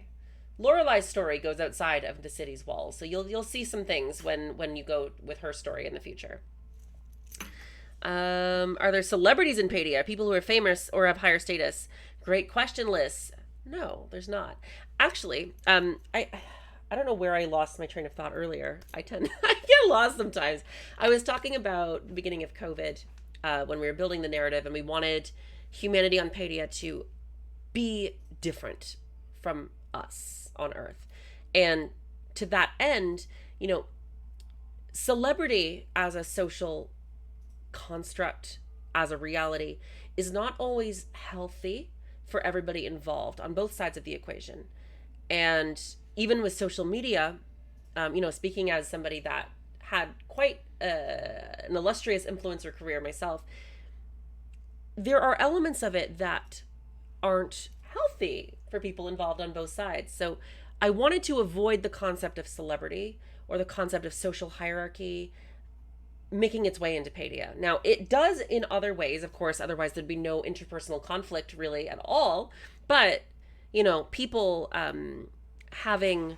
Lorelai's story goes outside of the city's walls, so you'll see some things when you go with her story in the future. Are there celebrities in Paidia? People who are famous or have higher status? Great question, Liz. No, there's not. Actually, I don't know where I lost my train of thought earlier. I get lost sometimes. I was talking about the beginning of COVID when we were building the narrative, and we wanted humanity on Paidia to be different from us on Earth. And to that end, celebrity as a social construct, as a reality, is not always healthy for everybody involved on both sides of the equation. And even with social media, speaking as somebody that had quite an illustrious influencer career myself, there are elements of it that aren't healthy for people involved on both sides. So I wanted to avoid the concept of celebrity or the concept of social hierarchy making its way into Paidia. Now, it does in other ways, of course, otherwise there'd be no interpersonal conflict really at all. But, people having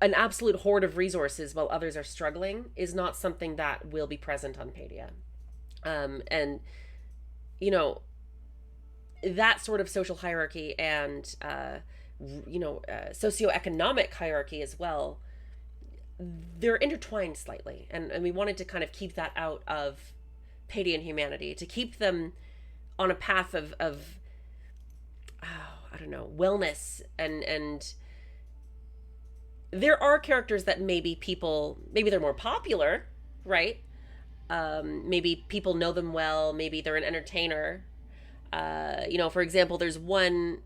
an absolute hoard of resources while others are struggling is not something that will be present on Paidia. And, that sort of social hierarchy and, socioeconomic hierarchy as well, they're intertwined slightly. And we wanted to kind of keep that out of Paidian humanity, to keep them on a path of I don't know, wellness. And there are characters that maybe they're more popular, right? Maybe people know them well. Maybe they're an entertainer. For example, there's one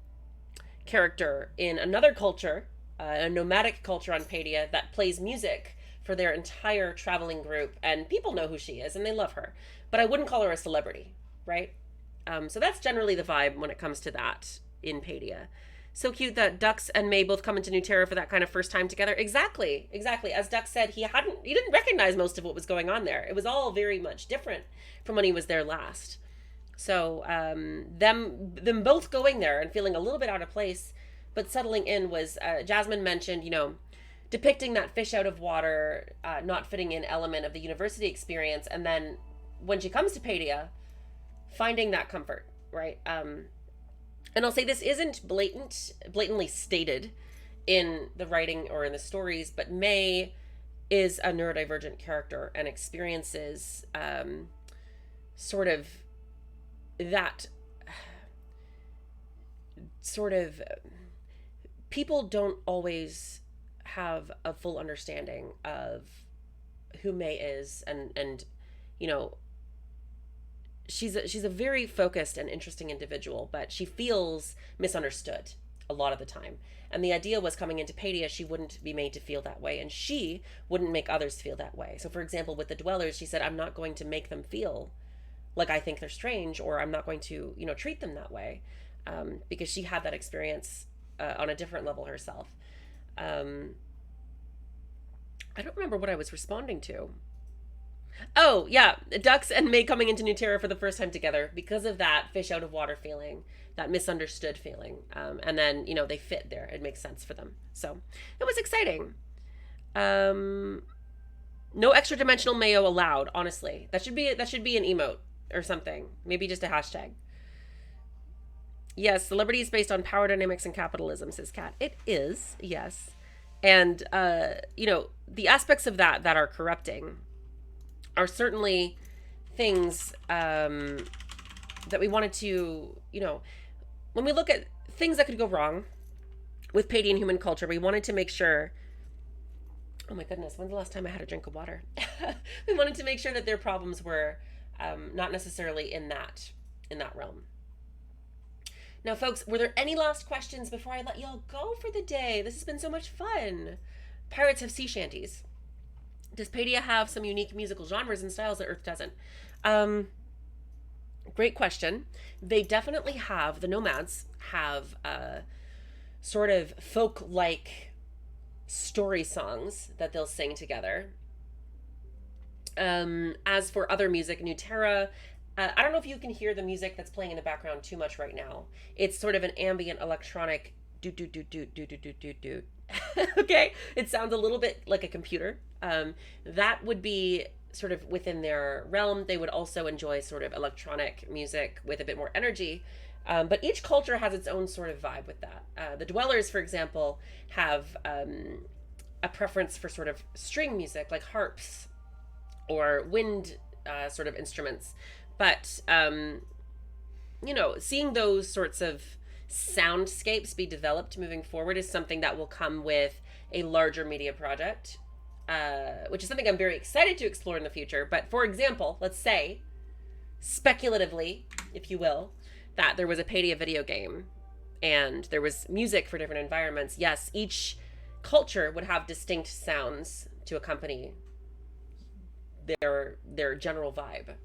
character in another culture, a nomadic culture on Paidia, that plays music for their entire traveling group, and people know who she is and they love her. But I wouldn't call her a celebrity, right? So that's generally the vibe when it comes to that in Paidia. So cute that Dux and May both come into Nuterra for that kind of first time together. Exactly. As Dux said, he didn't recognize most of what was going on there. It was all very much different from when he was there last. So them both going there and feeling a little bit out of place, but settling in was, Jasmine mentioned, depicting that fish out of water, not fitting in element of the university experience, and then when she comes to Paidia, finding that comfort, right? And I'll say this isn't blatantly stated in the writing or in the stories, but May is a neurodivergent character and experiences sort of that sort of, people don't always have a full understanding of who May is, and she's a very focused and interesting individual, but she feels misunderstood a lot of the time. And the idea was, coming into Paidia, she wouldn't be made to feel that way, and she wouldn't make others feel that way. So for example, with the dwellers, she said, I'm not going to make them feel like I think they're strange, or I'm not going to, treat them that way, because she had that experience on a different level herself. I don't remember what I was responding to. Oh, yeah, Dux and May coming into Nuterra for the first time together because of that fish out of water feeling, that misunderstood feeling. And then, they fit there. It makes sense for them. So it was exciting. No extra dimensional mayo allowed, honestly. That should be an emote or something. Maybe just a hashtag. Yes, celebrity is based on power dynamics and capitalism, says Kat. It is, yes. And the aspects of that are corrupting are certainly things that we wanted to, when we look at things that could go wrong with Paidian human culture, we wanted to make sure. Oh my goodness, when's the last time I had a drink of water? We wanted to make sure that their problems were not necessarily in that realm. Now, folks, were there any last questions before I let y'all go for the day? This has been so much fun. Pirates have sea shanties. Does Paidia have some unique musical genres and styles that Earth doesn't? Um, Great question. They definitely have, the nomads have sort of folk like story songs that they'll sing together. As for other music, Nutera, I don't know if you can hear the music that's playing in the background too much right now. It's sort of an ambient electronic do do do do do do do do do. Okay, it sounds a little bit like a computer. That would be sort of within their realm. They would also enjoy sort of electronic music with a bit more energy. But each culture has its own sort of vibe with that. The dwellers, for example, have a preference for sort of string music like harps or wind sort of instruments. But, seeing those sorts of soundscapes be developed moving forward is something that will come with a larger media project, which is something I'm very excited to explore in the future. But for example, let's say, speculatively, if you will, that there was a Paidia video game and there was music for different environments. Yes, each culture would have distinct sounds to accompany their general vibe.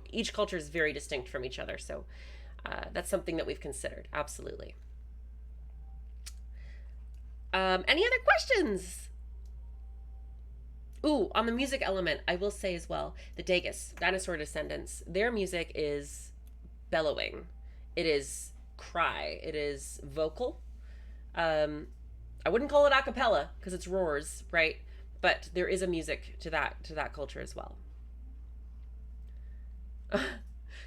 Each culture is very distinct from each other, so that's something that we've considered. Absolutely. Any other questions? Ooh, on the music element, I will say as well, the Dagus, dinosaur descendants, their music is bellowing. It is cry. It is vocal. I wouldn't call it a cappella because it's roars, right? But there is a music to that culture as well.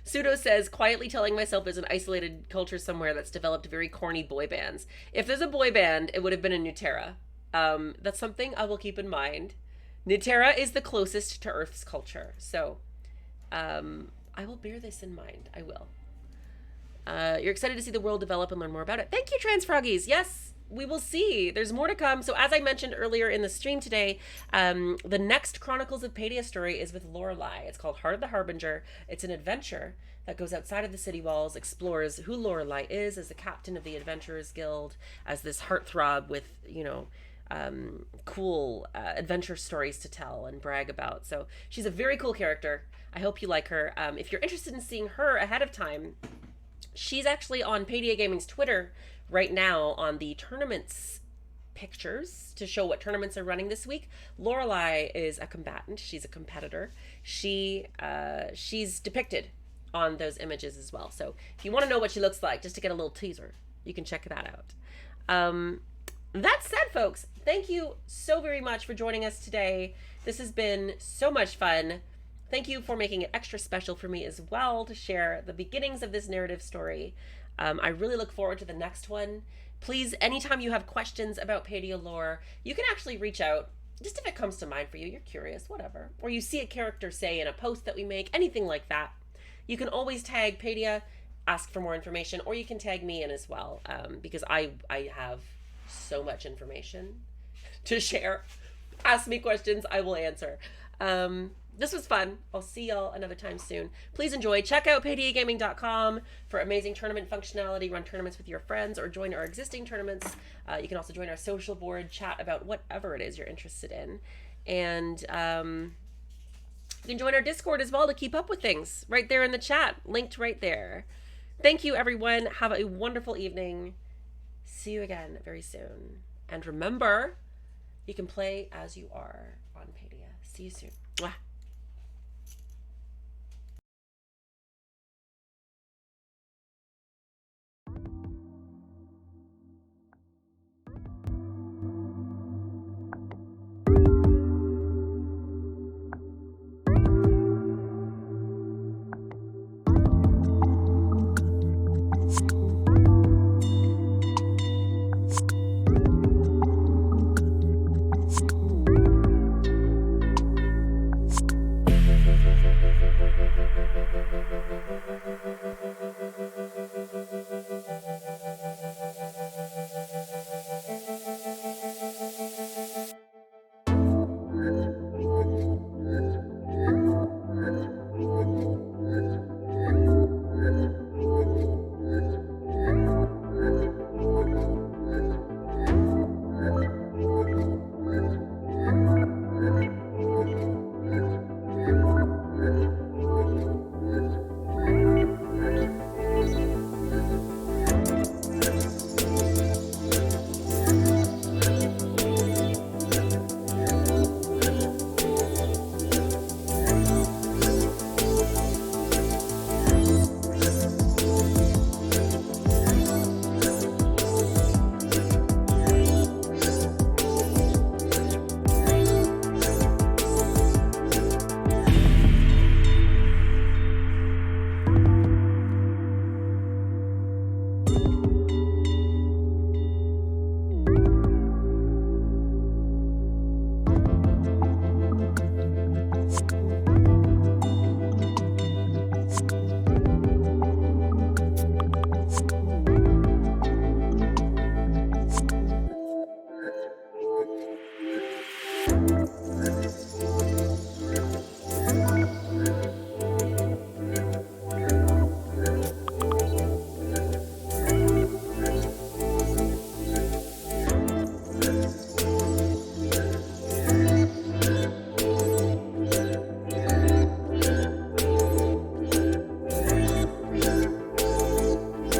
Pseudo says, quietly telling myself there's an isolated culture somewhere that's developed very corny boy bands. If there's a boy band, it would have been in Nutera. That's something I will keep in mind. Nutera is the closest to Earth's culture, so I will bear this in mind. I will. You're excited to see the world develop and learn more about it. Thank you, Trans Froggies. Yes, we will see. There's more to come. So as I mentioned earlier in the stream today, the next Chronicles of Paidia story is with Lorelei. It's called Heart of the Harbinger. It's an adventure that goes outside of the city walls, explores who Lorelei is as the captain of the Adventurers Guild, as this heartthrob with, cool adventure stories to tell and brag about. So she's a very cool character. I hope you like her. If you're interested in seeing her ahead of time, she's actually on Paidia Gaming's Twitter right now on the tournaments pictures to show what tournaments are running this week. Lorelei is a combatant. She's a competitor. She's depicted on those images as well. So if you want to know what she looks like, just to get a little teaser, you can check that out. That said, folks, thank you so very much for joining us today. This has been so much fun. Thank you for making it extra special for me as well to share the beginnings of this narrative story. I really look forward to the next one. Please, anytime you have questions about Paidia lore, you can actually reach out, just if it comes to mind for you, you're curious, whatever. Or you see a character say in a post that we make, anything like that. You can always tag Paidia, ask for more information, or you can tag me in as well, because I have so much information to share. Ask me questions, I will answer. This was fun. I'll see y'all another time soon. Please enjoy. Check out paidiagaming.com for amazing tournament functionality. Run tournaments with your friends or join our existing tournaments. You can also join our social board, chat about whatever it is you're interested in. And you can join our Discord as well to keep up with things right there in the chat. Linked right there. Thank you, everyone. Have a wonderful evening. See you again very soon. And remember, you can play as you are on Paidia. See you soon. Mwah.